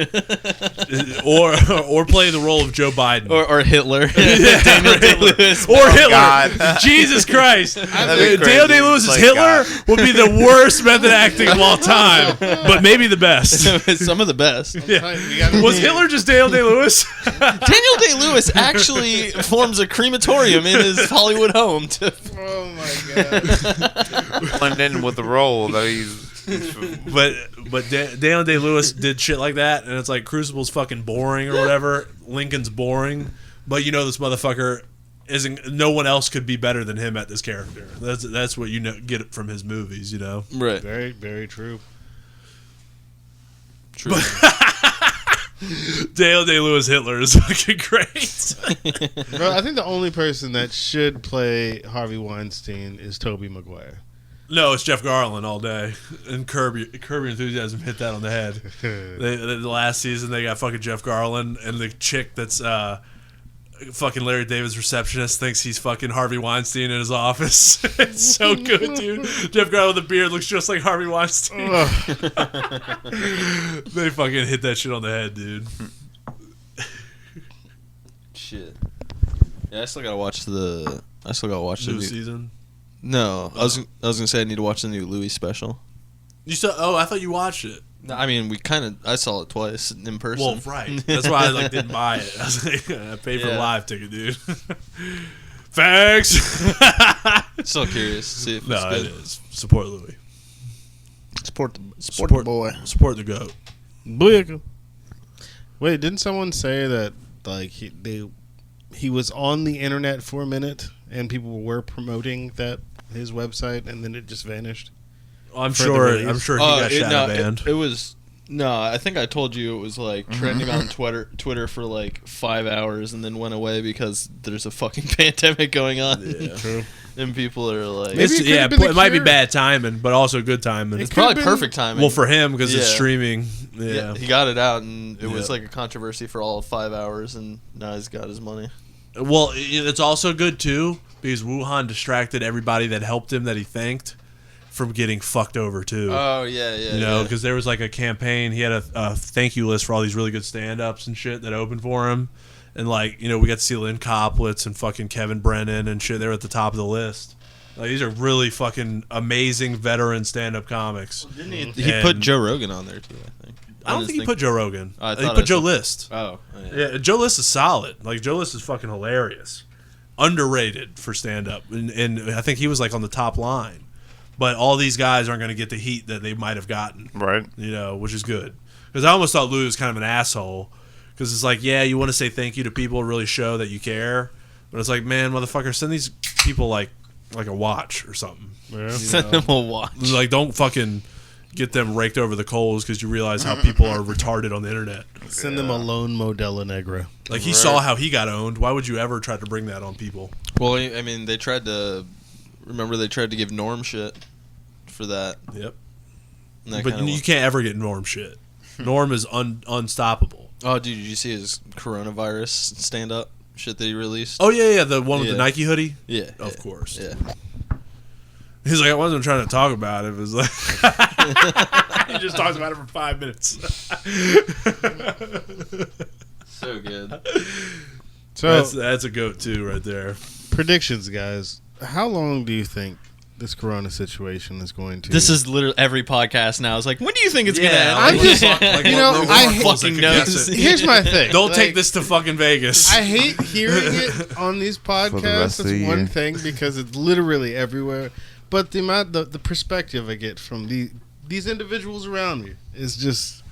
Or play the role of Joe Biden. or Hitler. Yeah, Daniel or Hitler. Day-Lewis. Or Hitler. God. Jesus Christ. That'd be Daniel crazy. Day-Lewis as Like Hitler God. would be the worst method acting of all time, but maybe the best. Some of the best. Was Hitler just Daniel Day-Lewis? Daniel Day-Lewis actually forms a crematorium in his Hollywood home. Oh my god. Blend in with the role that he's But Daniel Day-Lewis did shit like that, and it's like Crucible's fucking boring or whatever. Lincoln's boring, but you know this motherfucker isn't. No one else could be better than him at this character. That's what you know, get from his movies, you know. Right. Very, very true. True. Daniel Day-Lewis Hitler is fucking great. Bro, I think the only person that should play Harvey Weinstein is Tobey Maguire. No, it's Jeff Garlin all day. And Curb Your Enthusiasm hit that on the head. The last season they got fucking Jeff Garlin and the chick that's fucking Larry David's receptionist thinks he's fucking Harvey Weinstein in his office. It's so good, dude. Jeff Garlin with a beard looks just like Harvey Weinstein. They fucking hit that shit on the head, dude. Shit. Yeah, I still gotta watch the New new season. No, I was gonna say I need to watch the new Louis special. You saw? Oh, I thought you watched it. No, I mean, I saw it twice in person. Well, right. That's why I didn't buy it. I was like, I paid for the Yeah. live ticket, dude. Thanks. Still curious to see if it's No, good. it is. Support Louis. Support the boy. Support the goat. Booyaka. Wait, didn't someone say that like he was on the internet for a minute and people were promoting that his website and then it just vanished? I'm For the sure. release? I'm sure he got shadow banned. It was no. I think I told you it was like trending on Twitter for like 5 hours and then went away because there's a fucking pandemic going on. Yeah. True. And people are like, Maybe it could've been the it might be cure. bad timing, but also good timing. it's could've probably been- perfect timing. Well, for him because it's Yeah. streaming. yeah, Yeah. he got it out and it was Yeah. like a controversy for all of 5 hours, and now he's got his money. Well, it's also good too because Wuhan distracted everybody that helped him that he thanked from getting fucked over too. Oh yeah, yeah. You know, because there was like a campaign. He had a thank you list for all these really good stand-ups and shit that opened for him. And like, you know, we got to see Lynn Koplitz and fucking Kevin Brennan and shit. They were at the top of the list. Like, these are really fucking amazing veteran stand-up comics. Didn't he And- put Joe Rogan on there too, I think. I don't think he put Joe Rogan. Oh, I He thought put I Joe saw- List. Oh, Yeah, Joe List is solid. Like, Joe List is fucking hilarious. Underrated for stand-up. And I think he was like on the top line. But all these guys aren't going to get the heat that they might have gotten. Right. You know, which is good. Because I almost thought Lou was kind of an asshole. Because it's like, yeah, you want to say thank you to people, really show that you care. But it's like, man, motherfucker, send these people like a watch or something. Yeah. Send him a watch. Like, don't fucking get them raked over the coals because you realize how people are retarded on the internet. Send them a lone Modella Negra. Like, he saw how he got owned. Why would you ever try to bring that on people? Well, I mean, they tried to give Norm shit for that. Yep. And that But kinda you can't ever get Norm shit. Norm is unstoppable. Oh, dude, did you see his coronavirus stand-up shit that he released? Oh, yeah, the one with the Yeah. Nike hoodie? yeah, Of course. Yeah. He's like, I wasn't trying to talk about it. It was like, he just talks about it for 5 minutes. So good. So That's a goat too, right there. predictions, guys. How long do you think this Corona situation is going to? This is literally every podcast now. It's like, when do you think it's gonna end? I'm just- like, you know, what I Rogan hate- Falls, fucking could knows. guess it. Here's my thing. Don't Like, take this to fucking Vegas. I hate hearing it on these podcasts. rest of That's the one year. thing because it's literally everywhere. But the perspective I get from these individuals around me is just,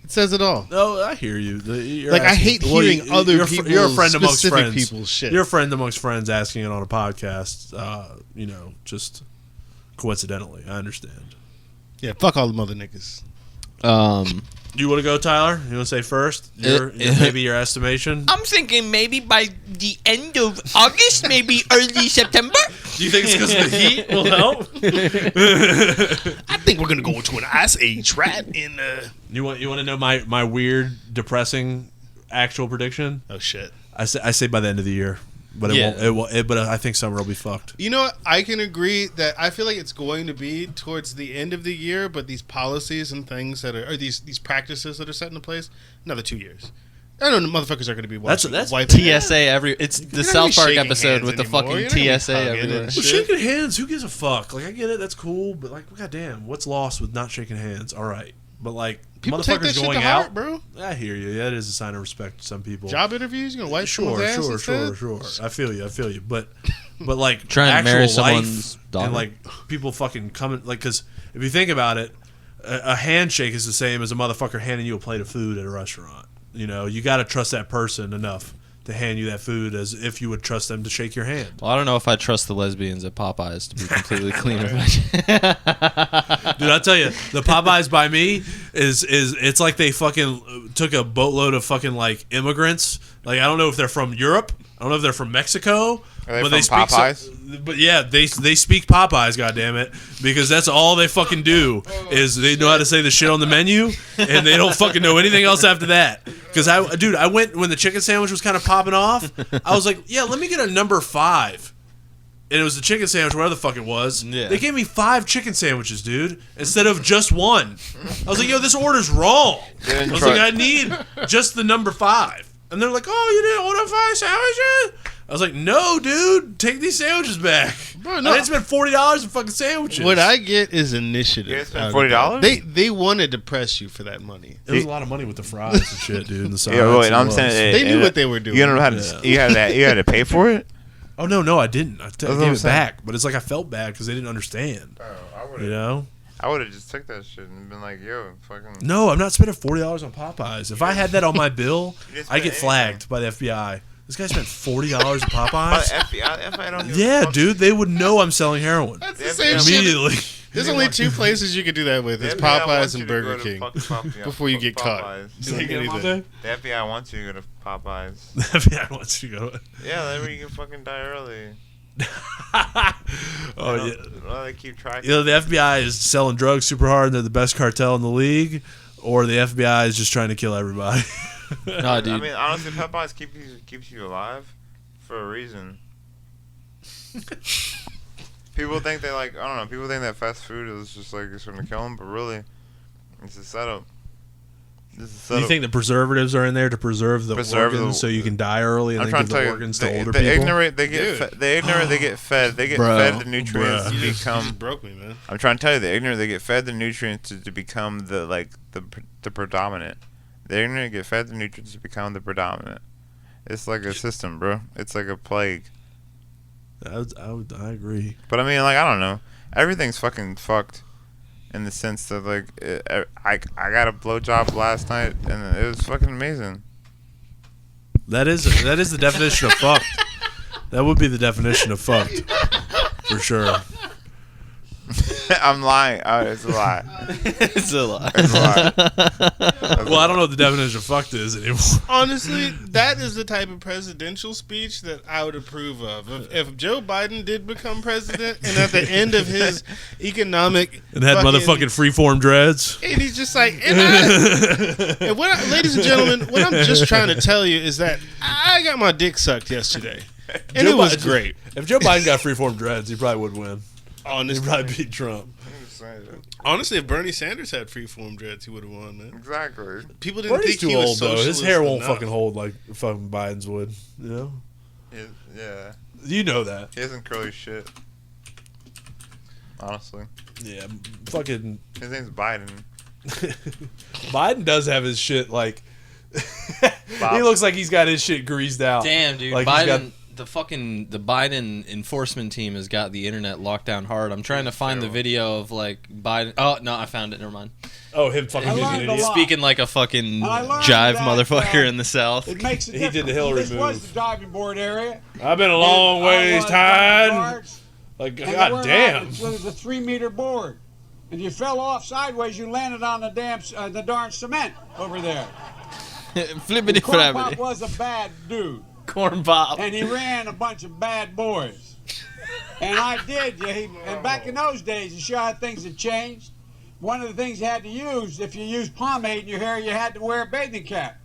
it says it all. No, I hear you. You're Like, I hate hearing other you're, people's you're a friend amongst specific friends. people's shit. You're a friend amongst friends asking it on a podcast. You know, just coincidentally. I understand. Yeah, fuck all the mother niggas. You want to go, Tyler? You want to say first? Maybe your estimation? I'm thinking maybe by the end of August, maybe early September. Do you think it's because of the heat will help? I think we're gonna go into an ice age, right? You want to know my weird, depressing actual prediction? Oh shit. I say by the end of the year, but Yeah. it won't. But I think summer will be fucked. You know what? I can agree that I feel like it's going to be towards the end of the year, but these policies and things that are, or these practices that are set into place, another 2 years. I don't know, motherfuckers are going to be watching. That's wiping TSA every. It's the You're not South gonna Park be shaking episode hands with the anymore. fucking You're not gonna be TSA hugging everywhere. and Well, shit. shaking hands, who gives a fuck? Like, I get it, that's cool, but like, goddamn, what's lost with not shaking hands? All right, but like, People take that motherfuckers shit going to out. heart, bro. I hear you. That is a sign of respect to some people. Job interviews, you gonna wipe Sure. someone's ass instead? I feel you. But like, Trying to actual marry life someone's daughter. and like people fucking coming, like, because if you think about it, a handshake is the same as a motherfucker handing you a plate of food at a restaurant. You know, you got to trust that person enough to hand you that food as if you would trust them to shake your hand. Well, I don't know if I trust the lesbians at Popeyes to be completely clean. Dude, I tell you, the Popeyes by me is it's like they fucking took a boatload of fucking like immigrants. Like, I don't know if they're from Europe. I don't know if they're from Mexico. Are they But from they speak Popeyes? but yeah, they speak Popeyes, goddammit, because that's all they fucking do is they know how to say the shit on the menu, and they don't fucking know anything else after that. Because I went when the chicken sandwich was kind of popping off. I was like, yeah, let me get a number 5. And it was the chicken sandwich, whatever the fuck it was. Yeah. They gave me 5 chicken sandwiches, dude, instead of just 1. I was like, yo, this order's wrong. I was like, I need just the number 5. And they're like, oh, you didn't order 5 sandwiches? I was like, no, dude, take these sandwiches back. Bro, no. I didn't spend $40 on fucking sandwiches. What I get is initiative. You guys spent out of $40? that. They wanted to press you for that money. It was a lot of money with the fries and shit, dude. And the sides. Yeah, wait, It I'm was. saying They knew what they were doing. You don't know how to. You had to pay for it. Oh no, I didn't. I what gave I'm it saying. back, but it's like I felt bad because they didn't understand. You know? I would have just took that shit and been like, yo, fucking. No, I'm not spending $40 on Popeyes. If I had that on my bill, You didn't I spend get flagged by the FBI. This guy spent $40 on Popeyes. FBI don't give a Yeah, fuck. dude, they would know I'm selling heroin That's the Yeah, same but- shit. immediately. There's only 2 places you could do that with. The It's FBI Popeyes wants and you to go Burger to King. fucking Popeyes. Before you get caught. Popeyes. Doing Get 'em out anything. The FBI wants you to go to Popeyes. The FBI wants you to go. Yeah, that way you can fucking die early. Oh yeah. Well, they keep tracking. Either the FBI is selling drugs super hard and they're the best cartel in the league, or the FBI is just trying to kill everybody. Nah, dude. I mean, honestly, Popeyes keeps you alive for a reason. People think they like, I don't know, people think that fast food is just like it's gonna kill them, but really, it's a setup. It's a setup. You think the preservatives are in there to preserve the Preserve organs so you can die early and I'm then trying give to tell the you, organs to the older the people? ignorant they get the ignorant they get fed Bro, the nutrients bruh. to You become. just broke me, man. I'm trying to tell you, the ignorant they get fed the nutrients to become the predominant. The ignorant get fed the nutrients to become the predominant. It's like a system, bro. It's like a plague. I agree. But I mean, like, I don't know. Everything's fucking fucked in the sense that, like, I got a blowjob last night and it was fucking amazing. That is the definition of fucked. That would be the definition of fucked, for sure. I'm lying. Oh, it's a lie. It's a lie. It's a lie. Well, I don't know what the definition of fucked is anymore. Honestly, that is the type of presidential speech that I would approve of. If Joe Biden did become president, and at the end of his economic And had motherfucking freeform dreads. and he's just like, and ladies and gentlemen, what I'm just trying to tell you is that I got my dick sucked yesterday, and Joe it was Biden- great. If Joe Biden got freeform dreads, he probably would win. He'd Honestly, probably beat Trump. honestly, if Bernie Sanders had freeform dreads, he would have won, man. Exactly. People didn't Bernie's think too he was old, though. His socialist hair won't enough. fucking hold like fucking Biden's would. You know? Yeah. You know that. He isn't curly shit. Honestly. Yeah, fucking His name's Biden. Biden does have his shit like. Bob. He looks like he's got his shit greased out. Damn, dude. Like he's got- Biden, the Biden enforcement team has got the internet locked down hard. I'm trying to find the video of like Biden. Oh no, I found it. Never mind. Oh, him fucking being an learned a idiot. lot. Speaking like a fucking I learned jive that, motherfucker in the South. It makes a He did the difference. Hillary This was move. the diving board area. I've been a long And I ways was diving tied. guards, Like, and god we're damn. on- It was a 3-meter board. And you fell off sideways, you landed on the darn cement over there. Flippity Corn Pop flappity. was a bad dude. Corn pop. And he ran a bunch of bad boys. And I did. Yeah, and back in those days, you sure how things had changed. One of the things you had to use, if you used pomade in your hair, you had to wear a bathing cap.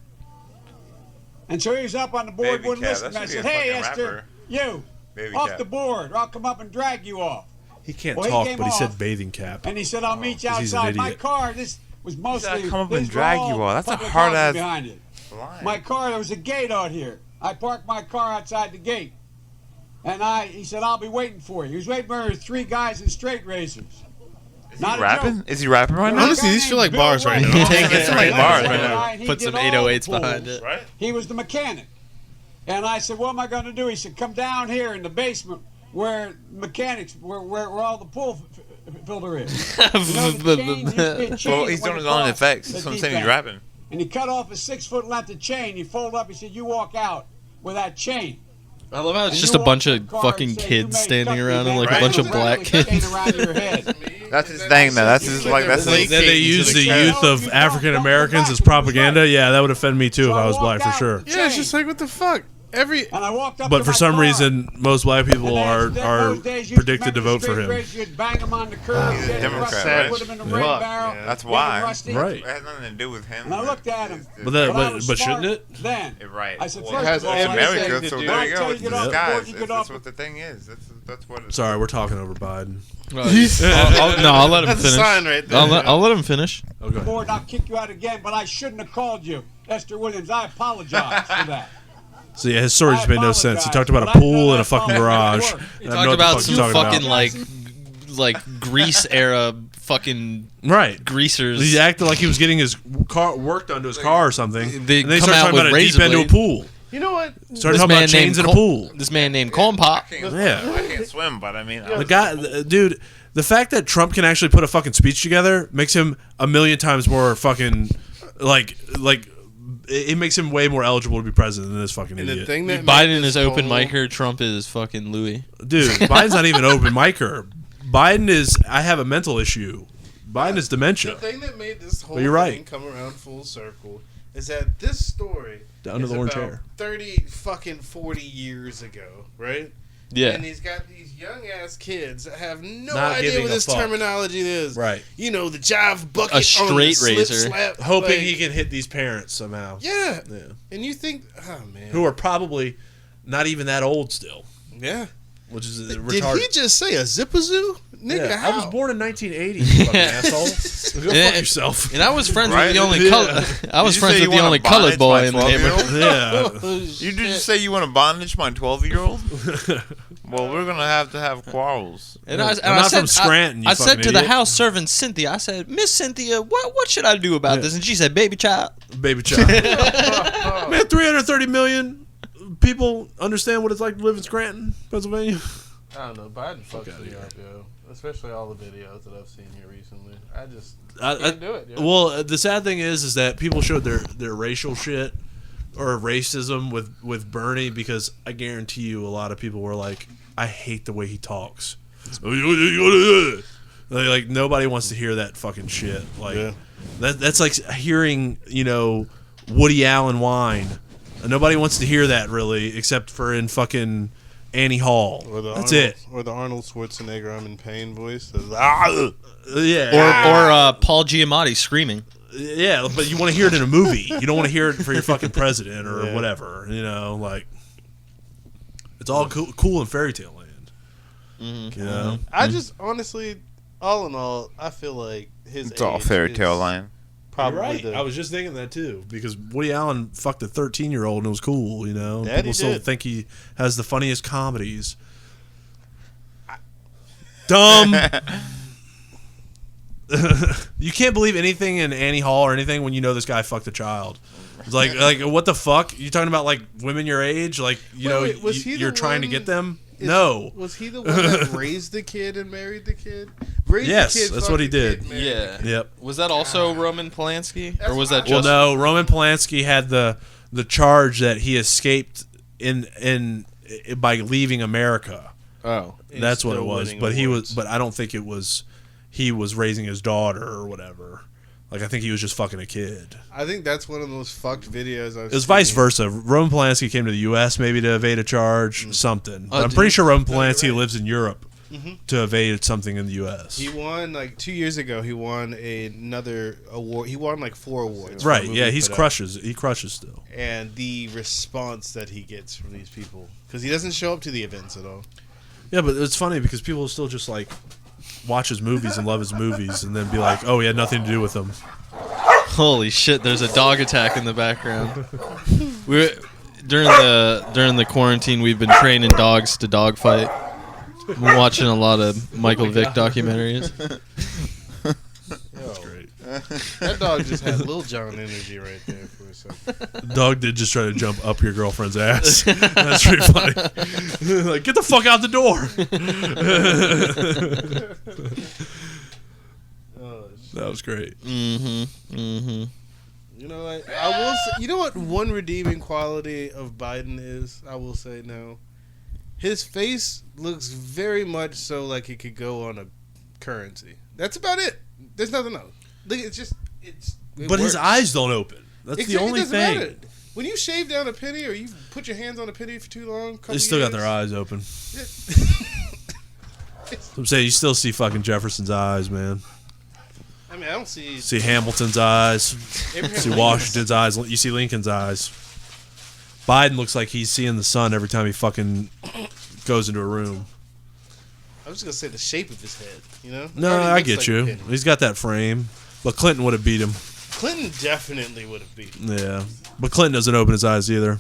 And so he was up on the board, Baby wouldn't cap, listen. that I should said, be a hey, fucking Esther, rapper. you, Baby off cap. the board, or I'll come up and drag you off. He can't Well, he talk, came but he said off. bathing cap. And he said, I'll meet you 'cause he's an outside. My idiot. car, this was mostly. come up and these were drag all you all. That's a public hard housing ass- behind it. My car, there was a gate out here. I parked my car outside the gate. And he said, I'll be waiting for you. He was waiting for 3 guys in straight razors. Is Not he a rapping? joke. Is he rapping right now? Honestly, these feel like bars right now. Take it like bars right now. And he Put did some all the 808s pulls. behind it. Right? He was the mechanic. And I said, what am I going to do? He said, come down here in the basement where where all the pool filter is. You know, the chain used to be a chain Well, that he's went doing his own across effects. the That's what I'm deep saying. He's end. rapping. And he cut off a 6-foot length of chain. He folded up. He said, you walk out with that chain. I love how it's And just you a bunch walk of to the car fucking and say, kids "You may standing cut me, around him, man." like a Right. bunch of Right. black With a chain kids. around your head. That's his thing, man. That's his like. That's That his. they use the youth of African Americans as propaganda. Yeah, that would offend me too if I was black for sure. Yeah, it's just like, what the fuck? every. And I walked up But to for my some car, reason, most black people are those days you'd predicted to remember vote for the him. street race, you'd bang him on the curb, He's a get him Democrat, rusty, right? put him in the Yeah. red Fuck, barrel. yeah. That's get him why. rusty. Right. It has nothing to do with him. And I looked at him. But that- I was but smart shouldn't it? then. Right. I said, Well, first it has of all, it's I America, said, so when there I you tell go. you It's get off the disguise. board, you get That's off what the thing is. That's what it's. Sorry, we're talking over Biden. I'll let him That's a finish. sign right there. I'll let him finish. Okay. the board and I'll kick you out again, but I shouldn't have called you. Esther Williams, I apologize for that. So yeah, his story just made no sense. He talked about a But I pool know and a that's fucking all garage. work. He I have talked no about what the some fuck he's talking fucking like Grease era fucking right. greasers. He acted like he was getting his car work done to his car or something. They and then he come started out talking with about a deep razor end to a blade. pool. You know what? Started talking about chains in a pool. This man named Corn Pop. I Yeah. can't swim, but I mean, The guy, dude, the fact that Trump can actually put a fucking speech together makes him a million times more fucking like it makes him way more eligible to be president than this fucking And the idiot. thing that Biden made is this open whole- micer. Trump is fucking Louis. Dude, Biden's not even open micer. Biden is. I have a mental issue. Biden is dementia. The thing that made this whole But you're thing right. come around full circle is that this story Down to is the orange about hair. 40 years ago, right? Yeah. And he's got these young ass kids that have no Not idea giving what a this fuck. terminology is. Right. You know, the jive bucket, A on the straight slip razor. slap, Hoping like- he can hit these parents somehow. Yeah. Yeah. And you think, oh man, Who are probably not even that old still, yeah. which is Did retarded. he just say a zipazoo? Nigga, Yeah, how? I was born in 1980, you fucking asshole. Go fuck And- yourself. And I was friends Right? with the only Yeah. color. I was Did you friends say with you the want only a bondage colored boy by in the 12-year-old? neighborhood. Yeah. You did just say you want to bondage my 12-year-old? Well, we're gonna have to have quarrels. And I, and I'm I not said, from Scranton, you I said fucking to the idiot. house servant Cynthia, I said, Miss Cynthia, what should I do about Yeah. this? And she said, baby child. Baby child. Man, 330 million people understand what it's like to live in Scranton, Pennsylvania. I don't know. Biden fucks outta me here. up, yo. Especially all the videos that I've seen here recently. I just I- can't do it. Yo. Well, the sad thing is that people showed their racial shit or racism with Bernie because I guarantee you a lot of people were like, I hate the way he talks. Like nobody wants to hear that fucking shit. Like Yeah. that's like hearing Woody Allen whine. Nobody wants to hear that really, except for in fucking Annie Hall. Or the That's Arnold, it. Or the Arnold Schwarzenegger "I'm in pain" voice. Yeah. Or Paul Giamatti screaming. Yeah, but you want to hear it in a movie. You don't want to hear it for your fucking president or Yeah. whatever. Like it's all cool in fairy tale land. Mm-hmm. You know, I just honestly, all in all, I feel like his. It's all age fairy is tale line. Probably You're right. the. I was just thinking that too because Woody Allen fucked a 13-year-old and it was cool. That People he still did. think he has the funniest comedies. Dumb. You can't believe anything in Annie Hall or anything when you know this guy fucked a child. It's like what the fuck? You talking about like women your age? Like Wait, was he the you're trying to one- get them? Is- No. Was he the one that raised the kid and married the kid? Raised Yes, the kid, that's fucked what he the kid, did. married the kid. Yep. Was that also Roman Polanski? That's Or was what that I- Well, just... no. Roman Polanski had the charge that he escaped in by leaving America. Oh. He's That's what it still was. winning But he awards. was. But I don't think it was. He was raising his daughter or whatever. Like I think he was just fucking a kid. I think that's one of those fucked videos I've It was seen. vice versa. Roman Polanski came to the U.S. maybe to evade a charge, something. But I'm did pretty he? sure Roman No, you're Polanski right. lives in Europe to evade something in the U.S. He won like 2 years ago. He won another award. He won like 4 awards. for a Right? movie Yeah, he he's put out. crushes. He crushes still. And the response that he gets from these people because he doesn't show up to the events at all. Yeah, but it's funny because people still just like watch his movies and love his movies, and then be like, "Oh, he had nothing to do with them." Holy shit! There's a dog attack in the background. During the quarantine, we've been training dogs to dog fight. We're watching a lot of Michael Vick documentaries. That's great. That dog just had Lil Jon energy right there for a second. Dog did just try to jump up your girlfriend's ass. That's pretty funny. Like, get the fuck out the door. Oh, shit. That was great. Mm-hmm. Mm-hmm. You know, like, I will say, you know what one redeeming quality of Biden is? I will say now. His face looks very much so like it could go on a currency. That's about it. There's nothing else. Look, it's just it But his works. eyes don't open. That's Exactly, the only it doesn't thing. matter. When you shave down a penny or you put your hands on a penny for too long, They still got their eyes open. I'm saying you still see fucking Jefferson's eyes, man. I mean, I don't see. See Hamilton's eyes. Abraham See Lincoln. Washington's eyes. You see Lincoln's eyes. Biden looks like he's seeing the sun every time he fucking goes into a room. I was just gonna say the shape of his head. You know? No, Already I looks get like a you. penny. He's got that frame. But Clinton would have beat him. Clinton definitely would have beat him. Yeah. But Clinton doesn't open his eyes either.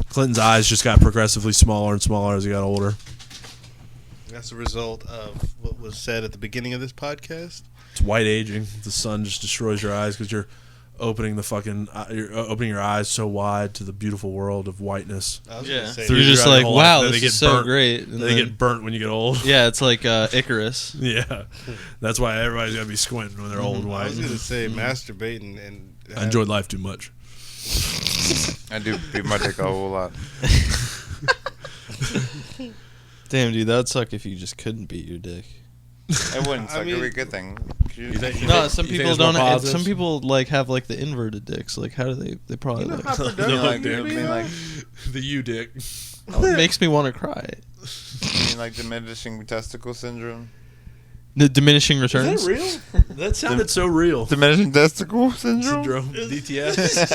Clinton's eyes just got progressively smaller and smaller as he got older. That's the result of what was said at the beginning of this podcast. It's white aging. The sun just destroys your eyes because you're opening you're opening your eyes so wide to the beautiful world of whiteness. I was Yeah. gonna say, Through You're your just whole like, life. wow, Then this they is get so burnt. great. And They then- get burnt when you get old. yeah, it's like Icarus. Yeah. That's why everybody's got to be squinting when they're old and I white. was gonna say masturbating and I enjoyed life too much. I do beat my dick a whole lot. Damn, dude, that'd suck if you just couldn't beat your dick. It wouldn't I suck. It'd be mean- a good thing. You think- No, some you think people it's more don't. positive? Some people like have like the inverted dicks. Like, how do they? They probably You know like. how You productive know, like, you I be, mean, though? like, The U dick. It makes me want to cry. like diminishing testicle syndrome. The diminishing returns. Is that real? That sounded so real. Diminishing testicle syndrome. Syndrome. DTS.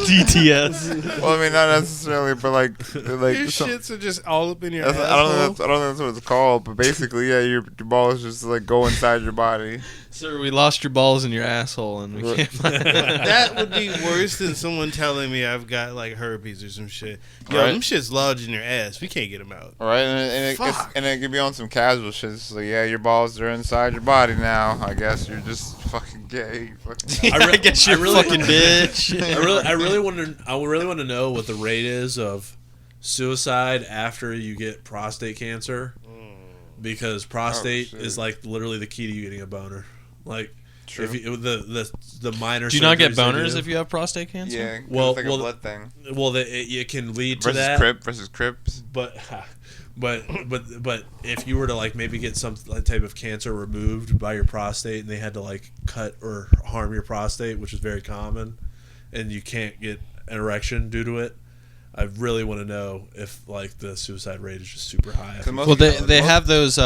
DTS. Well, I mean, not necessarily, but like Your some- shits are just all up in your that's, asshole. I don't know that's what it's called, but basically, yeah, your balls just like go inside your body. Sir, we lost your balls in your asshole, and we can't find it. That would be worse than someone telling me I've got like herpes or some shit. Yo, Right. them shit's lodged in your ass. We can't get them out. All right, and it could be on some casual shit. It's like, yeah, your balls are inside your body now. I guess you're just fucking gay. You fucking I guess you're really- fucking bitch. I really want to know what the rate is of suicide after you get prostate cancer, because prostate shit. is like literally the key to you getting a boner. Like, True. if you, the minor. Do you not get surgeries they boners do- if you have prostate cancer? yeah. Well- it's like well, a blood thing. Well, it can lead to Versus that. Crip versus Crips. But if you were to like maybe get some type of cancer removed by your prostate, and they had to like cut or harm your prostate, which is very common, and you can't get an erection due to it, I really want to know if like the suicide rate is just super high. 'Cause most Well, people- they most- have those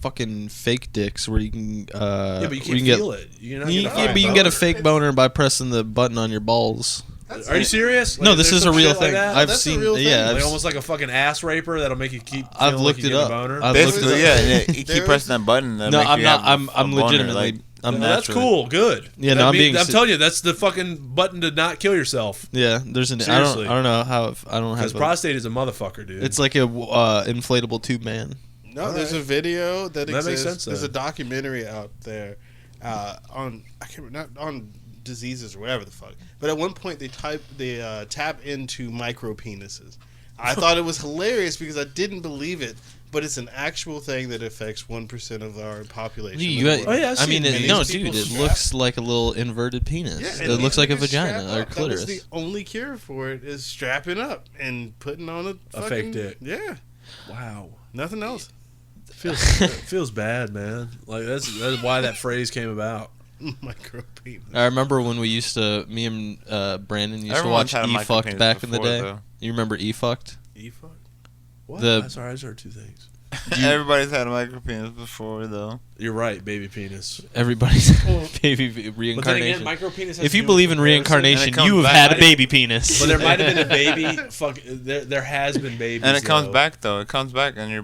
fucking fake dicks where you can. Yeah, but you where can't can feel it. You're not You, gonna yeah, find but you can get a boner. fake boner by pressing the button on your balls. Are you serious? No, Like, this there is a some real shit like thing. that? I've That's a seen. real thing. Yeah, like I've, almost like a fucking ass raper that'll make you keep. I've feeling looked like it you get up. a boner. I've Basically, looked it yeah, up. and you There keep is- pressing that button. No, I'm not. I'm boner, legitimately. like, I'm No, that's naturally- cool. Good. Yeah, no, That I'm mean- being I'm se- telling you, that's the fucking button to not kill yourself. Yeah, there's an. Seriously. I don't know how. I don't Because have. prostate is a motherfucker, dude. It's like a inflatable tube man. No, there's a video that That makes exists. sense, There's then. a documentary out there on I can't remember, not on diseases or whatever the fuck. But at one point they tap into micro penises. I thought it was hilarious because I didn't believe it, but it's an actual thing that affects 1% of our population. You, in the world. yeah, I've I mean, seen it, many no, people dude, it strap- looks like a little inverted penis. Yeah, It and looks like a you just vagina strap or up. That clitoris. was the only cure for it is strapping up and putting on a A fake fucking, dick. Yeah, wow. nothing else. Feels bad, man. Like that's why that phrase came about. Micro penis. I remember when we used to, me and Brandon used Everyone's to watch had a micro E-Fucked penis back in the before, day. though. You remember E-Fucked? E-fuck? What? The- I'm sorry, I just heard two things. Everybody's had a micro penis before, though. You're right, baby penis. Everybody's baby But then again, reincarnation. micro penis. If you believe in reincarnation, And it comes you have back. had a baby penis. But there might have been a baby. Fuck, there has been babies. And it comes though. back though. It comes back, and your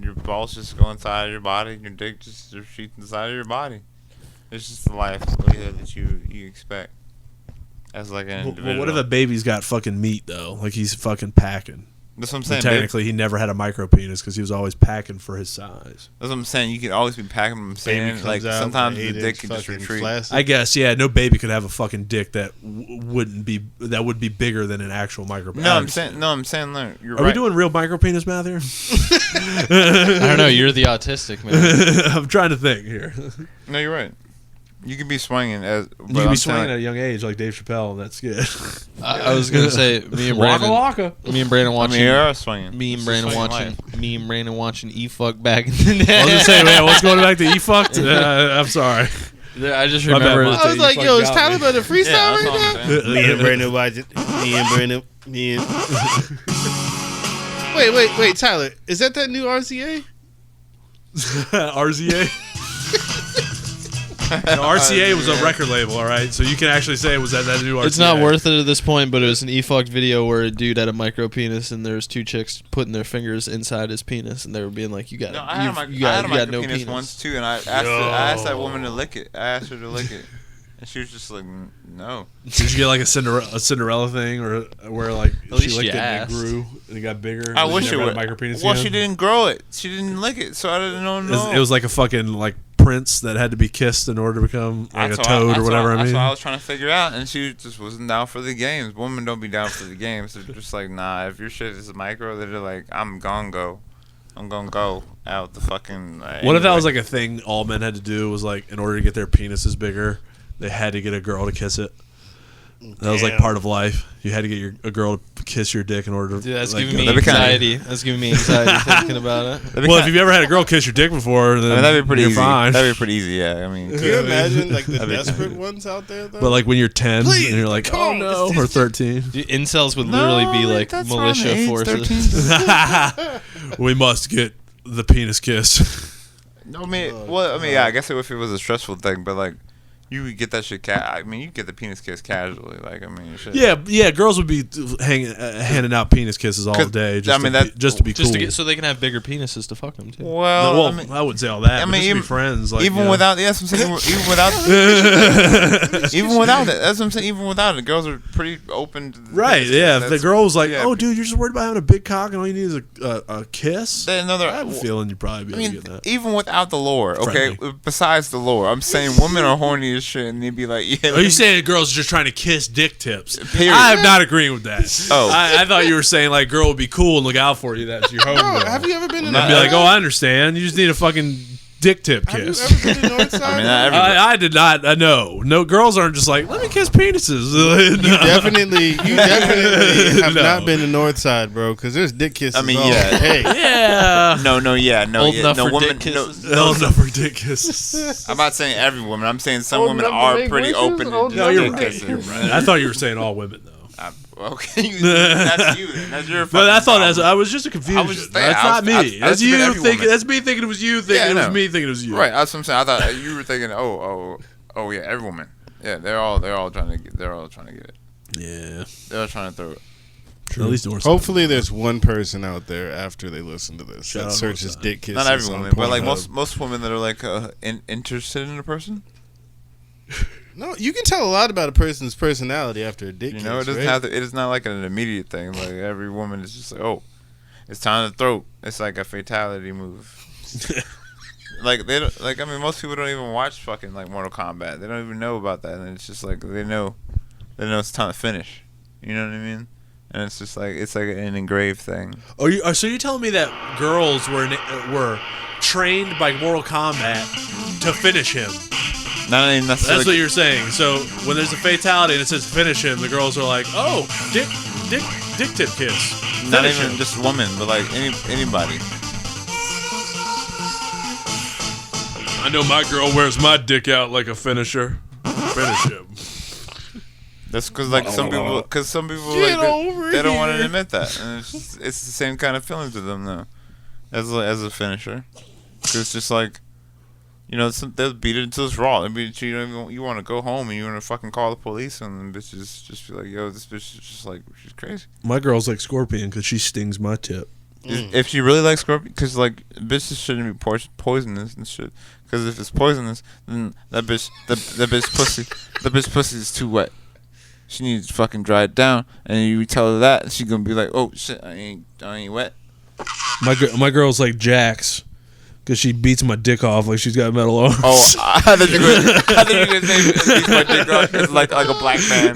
your balls just go inside your body. And your dick just shoots inside of your body. It's just the life that you expect as like an individual. Well, what if a baby's got fucking meat though? Like he's fucking packing. That's what I'm And saying. technically, he never had a micro penis because he was always packing for his size. That's what I'm saying. You can always be packing. I'm Baby saying comes like out sometimes with the 8-inch dick can just fucking retreat. flaccid. I guess, yeah. No baby could have a fucking dick that would be bigger than an actual micro. No, I'm saying look, you're Are right. we doing real micro penis math here? I don't know. You're the autistic man. I'm trying to think here. No, you're right. You can be swinging as You can be swinging at a young age like Dave Chappelle, and that's good. I was gonna say me and Waka Brandon. waka. Me and Brandon I watching. mean, you are swinging. Me and It's Brandon a swinging watching. life. Me and Brandon watching E-Fuck back in the day. I was gonna say, man, what's going back to E-fucked? I'm sorry. I just My bad, remember. Monte. I was like, You yo, is fucking got Tyler me. about to freestyle Yeah, that's right all now? I'm saying. Me and Brandon watching. Me and Wait, Tyler, is that new RCA? RZA. No, RCA was a record label, all right. So you can actually say it was that new RCA. It's not worth it at this point, but it was an e-fucked video where a dude had a micro penis and there was two chicks putting their fingers inside his penis and they were being like, "You got, No, I had a micro penis once too, and I asked that woman to lick it. I asked her to lick it, and she was just like, "No." Did you get like a Cinderella thing, or where like At she least licked you it and asked. it grew and it got bigger? I and wish she it never had would. a micro penis Well, again? she didn't grow it. She didn't lick it, so I didn't know. It was like a fucking like prince that had to be kissed in order to become like a toad or whatever. That's I mean, what I was trying to figure out, and she just wasn't down for the games. Women don't be down for the games. They're just like, nah. If your shit is a micro, they're like, I'm gonna go out the fucking. what if that was like a thing all men had to do? Was like in order to get their penises bigger, they had to get a girl to kiss it. That was like part of life. You had to get a girl to kiss your dick in order to. Dude, that's like, giving me That'd be kinda- anxiety. That's giving me anxiety thinking about it. Well, if you've ever had a girl kiss your dick before, then that'd be pretty you're easy. fine. That'd be pretty easy. Yeah, I mean, Can you imagine like the desperate ones out there though? But like when you're 10 Please, and you're like, come oh on, no, it's or 13, Dude, incels would literally be like that's around the militia age, forces. 13. we must get the penis kiss. No, I mean, yeah, I guess if it was a stressful thing, but like, you would get that shit. I mean, you get the penis kiss casually. Like, I mean, shit. Yeah, girls would be handing out penis kisses all 'Cause, day I mean, just to be Just cool. to get so they can have bigger penises to fuck them too. Well, No, I mean, I wouldn't say all that. I but mean, just to even- be friends, like, even you know. without, yeah, that's what I'm saying. Even without, even without it, that's what I'm saying. Even without it, girls are pretty open. To the Right? penis Yeah. kiss. If the girl was like, yeah. "Oh, dude, you're just worried about having a big cock and all you need is a kiss," I have a feeling you'd probably be I able mean, to get that. even without the lore, okay. Friendly. Besides the lore, I'm saying women are horny as shit, and they'd be like, "Yeah." Are you saying girls are just trying to kiss dick tips? Period. I am not agreeing with that. Oh. I thought you were saying like girl would be cool and look out for you. That's your home. Bro, girl. have you ever been in? I'd be like, oh, I understand. You just need a fucking dick tip Have you kiss. ever been to Northside? I mean, not everybody. I did not. No, girls aren't just like, let me kiss penises. No. Definitely, you definitely have No. not been to Northside, bro, because there's dick kisses. I mean, all yeah. day. Yeah. No, Old enough for women, dick kisses. No, enough for dick kisses. I'm not saying every woman. I'm saying some Old women enough to are make pretty wishes? open to Old dick No, you're kisses. right. I thought you were saying all women though. Okay, that's you. Then. That's your. But I fucking thought problem. I was just a confusion. I was just saying, That's I not was- me. I That's was thinking you every thinking. woman. That's me thinking it was you thinking Yeah, I it was know. me thinking it was you. Right, that's what I'm saying. I thought you were thinking, oh yeah, every woman. Yeah, they're all trying to get it. Yeah. They're all trying to throw it. At least Northside. Hopefully, there's one person out there after they listen to this Shout that out searches Northside. dick kisses. Not every on woman, but like Pornhub. most women that are like interested in a person. No, you can tell a lot about a person's personality after a dick You kiss. know, it doesn't right? have to. It is not like an immediate thing. Like every woman is just like, oh, it's time to throw. It's like a fatality move. Like they don't, like I mean, most people don't even watch fucking like Mortal Kombat. They don't even know about that, and it's just like they know it's time to finish. You know what I mean? And it's just like it's like an engraved thing. So you're telling me that girls were trained by Mortal Kombat to finish him? Not even necessarily. That's what you're saying. So when there's a fatality and it says finish him, the girls are like, oh, dick tip kiss. Not Finish even him. just women, but like anybody. I know my girl wears my dick out like a finisher. Finish him. That's because like some people Get like over they don't want to here. admit that, and it's the same kind of feeling to them though, as a finisher. Because it's just like, you know, they'll beat it until it's raw. I mean, you want to go home and you want to fucking call the police and the bitches just be like, yo, this bitch is just like she's crazy. My girl's like Scorpion because she stings my tip. If she really likes Scorpion, because like bitches shouldn't be poisonous and shit. Because if it's poisonous, then that bitch pussy is too wet. She needs to fucking dry it down, and you tell her that, and she gonna be like, "Oh shit, I ain't wet." My girl's like Jax because she beats my dick off like she's got metal arms. Oh, I thought you were gonna say beats my dick off it's like a black man.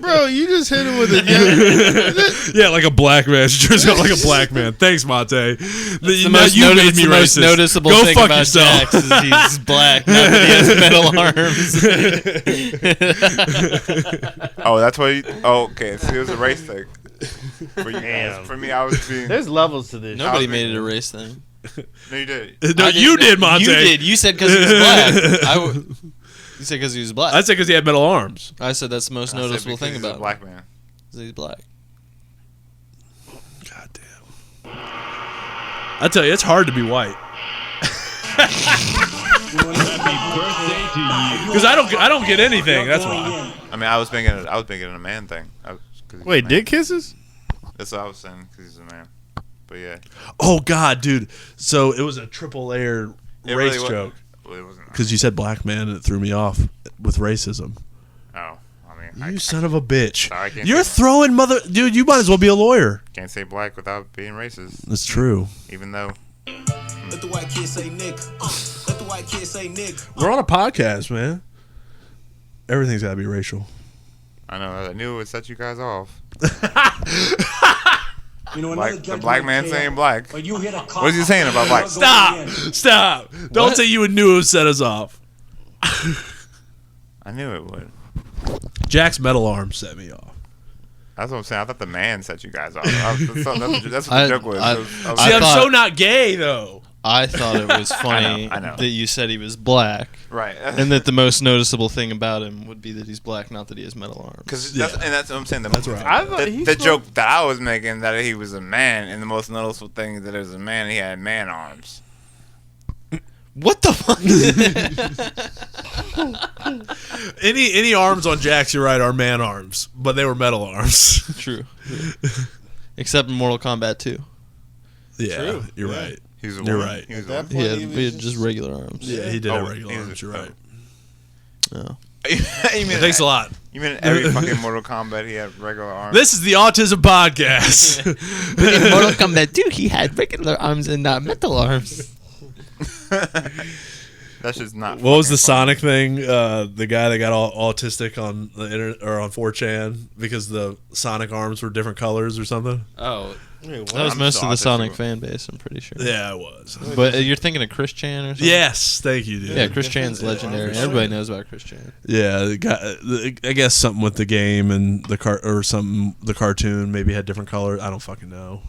Bro, you just hit him with a Yeah, like a black man. She turns out like a black man. Thanks, Monte. The most noticeable Go thing fuck about yourself. Jax is he's black, not that he has metal arms. Oh, that's why. Okay, so it was a race thing. For you guys. For me, I was being. There's levels to this. Nobody made it a race thing. No, you did. No, you did, Monte. You did. You said because he was black. You said because he was black. I said because he had metal arms. I said that's the most noticeable thing about him. Black man. He's black. God damn. I tell you, it's hard to be white. Happy birthday to you. Because I don't get anything. That's why. I mean, I was thinking a man thing. Wait, dick kisses? That's what I was saying because he's a man. But yeah. Oh God, dude. So it was a triple layered It race really joke. Well, it wasn't. Because you said black man and it threw me off with racism. Oh, I mean, You son of a bitch. Sorry, I can't You're say- throwing dude, you might as well be a lawyer. Can't say black without being racist. That's true. Even though. Let the white kid say Nick. Let the white kid say Nick. We're on a podcast, man. Everything's got to be racial. I know. I knew it would set you guys off. You know, The black man saying black. When you hit a cop, What is he saying about black? Stop. Don't say you knew it would set us off. I knew it would. Jack's metal arm set me off. That's what I'm saying. I thought the man set you guys off. That's what the joke was. See, I'm so not gay, though. I thought it was funny I know. that you said he was black. Right. And that the most noticeable thing about him would be that he's black, not that he has metal arms. Because that's what I'm saying. That's right. I thought The joke that I was making that he was a man, and the most noticeable thing is that he was a man, he had man arms. What the fuck? Any arms on Jack's, you're right, are man arms, but they were metal arms. True. Except in Mortal Kombat 2. Yeah, True. you're Yeah. right. He was a You're woman. right. He was At that a point, He had just regular arms. Yeah, he did have Oh, regular he was arms. a- You're right. Oh. you mean Thanks a lot. You mean every fucking Mortal Kombat he had regular arms? This is the Autism Podcast. In Mortal Kombat 2, he had regular arms and not metal arms. That's just not. What was the fucking Sonic thing? The guy that got all autistic on the internet or on 4chan because the Sonic arms were different colors or something. Oh, Wait, that was I'm most just of the autistic. Sonic fan base, I'm pretty sure. Yeah, it was. But you're thinking of Chris Chan or something? Yes, thank you, dude. Yeah, Chris Chan's legendary. Everybody knows about Chris Chan. Yeah, I guess something with the game and the the cartoon maybe had different colors. I don't fucking know.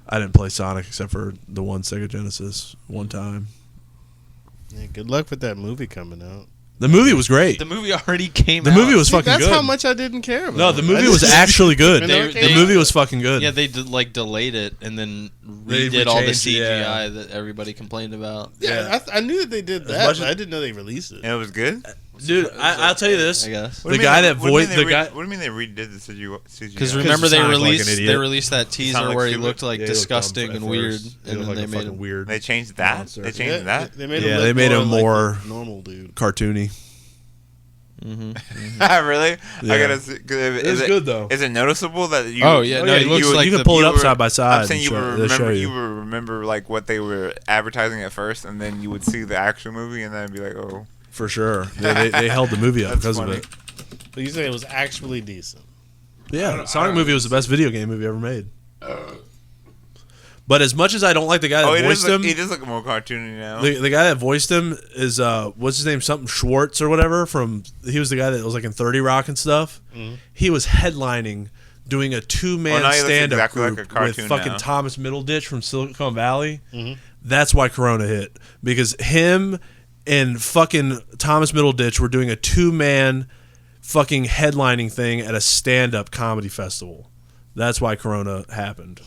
I didn't play Sonic except for the one Sega Genesis one time. Yeah, good luck with that movie coming out. The movie was great. The movie already came out. The movie was fucking That's good. how much I didn't care about. No, the movie I was just- actually good. They- The movie was fucking good. Yeah, they delayed it and then They redid all the rechanged, CGI yeah. that everybody complained about. Yeah, I knew that they did As that, much but as- I didn't know they released it. And it was good. Dude, I'll tell you this. I guess. What do The you guy mean- that what do you mean voiced they the guy. What do you mean they redid the CGI? Because remember you they sound like an released idiot. that sound teaser like where he stupid. looked like Yeah, he looked disgusting dumb and at weird, first. He and looked then like they a made fucking him. weird They changed that. monster. They changed that. They made Yeah, him they look made him like more a normal dude. cartoony. Really? Yeah. I gotta see. It was good though. Is it noticeable that you? Oh yeah, Oh, no, yeah, he looks you like can the pull it you up were- side by side. I'm saying and you show- would they'll show remember. you. You would remember like what they were advertising at first, and then you would see the actual movie, and then be like, oh. For sure. They held the movie up That's because funny. of it. But you say it was actually decent. Yeah, Sonic movie was the best video game movie ever made. But as much as I don't like the guy Oh, that voiced him, he does look more cartoony now. the guy that voiced him is what's his name? Something Schwartz or whatever. He was the guy that was like in 30 Rock and stuff. Mhm. He was headlining, doing a 2-man now he looks stand-up exactly like group a cartoon with fucking now. Thomas Middleditch from Silicon Valley. Mhm. That's why Corona hit, because him and fucking Thomas Middleditch were doing a 2-man fucking headlining thing at a stand-up comedy festival. That's why Corona happened.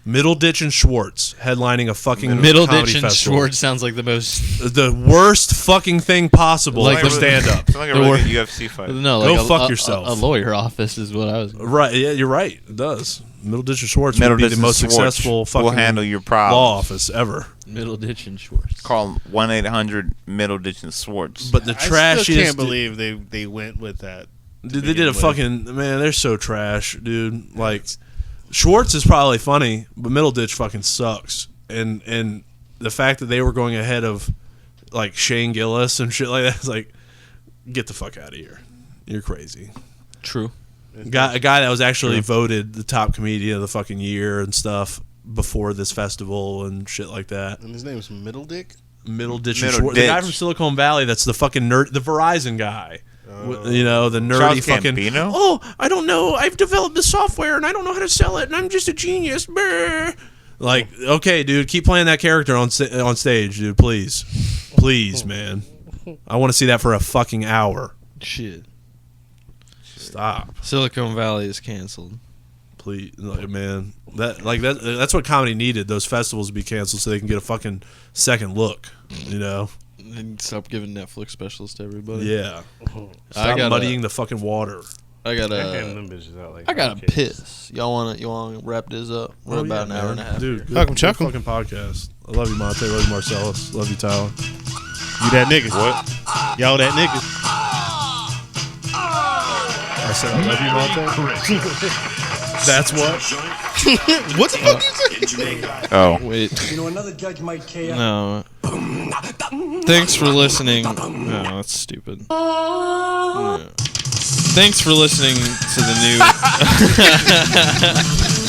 Middleditch and Schwartz headlining a fucking comedy Middleditch and festival. Schwartz sounds like the most. The worst fucking thing possible Like for the- stand-up. It's like a The really wor- good UFC fight. No, Go like fuck yourself. A lawyer office is what I was. Right? Yeah, you're right. It does. Middleditch and Schwartz would be Middleditch the and most Schwartz successful fucking will handle your problems. law office ever. Middleditch and Schwartz. Call 1-800 Middleditch and Swartz. But the I trashiest. still can't believe they went with that. Dude, they did a begin with. fucking man. They're so trash, dude. Like Schwartz is probably funny, but Middleditch fucking sucks. And the fact that they were going ahead of like Shane Gillis and shit like that is like, get the fuck out of here. You're crazy. True. A guy that was actually voted the top comedian of the fucking year and stuff before this festival and shit like that. And his name's Middledick. Middleditch and Schwartz. The guy from Silicon Valley that's the fucking nerd, the Verizon guy. You know, the nerdy Charles fucking. Gambino? Oh, I don't know. I've developed this software and I don't know how to sell it, and I'm just a genius. Brr. Like, okay, dude, keep playing that character on stage, dude. Please. Please, man. I want to see that for a fucking hour. Shit. Stop. Silicon Valley is canceled. Please, like, man. That's what comedy needed. Those festivals to be canceled so they can get a fucking second look. You know. And stop giving Netflix specials to everybody. Yeah. Stop muddying the fucking water. I gotta piss. Y'all wanna wrap this up? We're about an hour and a half. Dude, here. Welcome, Chuck. fucking podcast. I love you, Monte. Love you, Marcellus. Love you, Tyler. You that nigga. What? Y'all that nigga. I said I love you, Monte. That's what. What the fuck you say? Oh. Wait. You know, another judge might care. No. Thanks for listening. No, that's stupid. No. Thanks for listening to the new.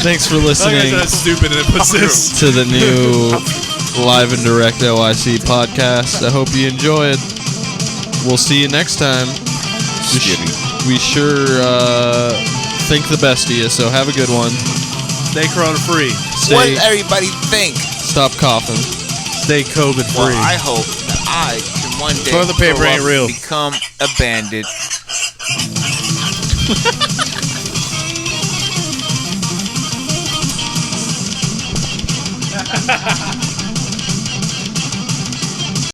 Thanks for listening. That's stupid emphasis. To the new live and direct OIC podcast. I hope you enjoyed. We'll see you next time. We sure think the best of you, so have a good one. Stay corona free. What does everybody think? Stop coughing. Stay COVID free. Well, I hope that I can one day Toilet paper grow ain't up real. and become a bandit.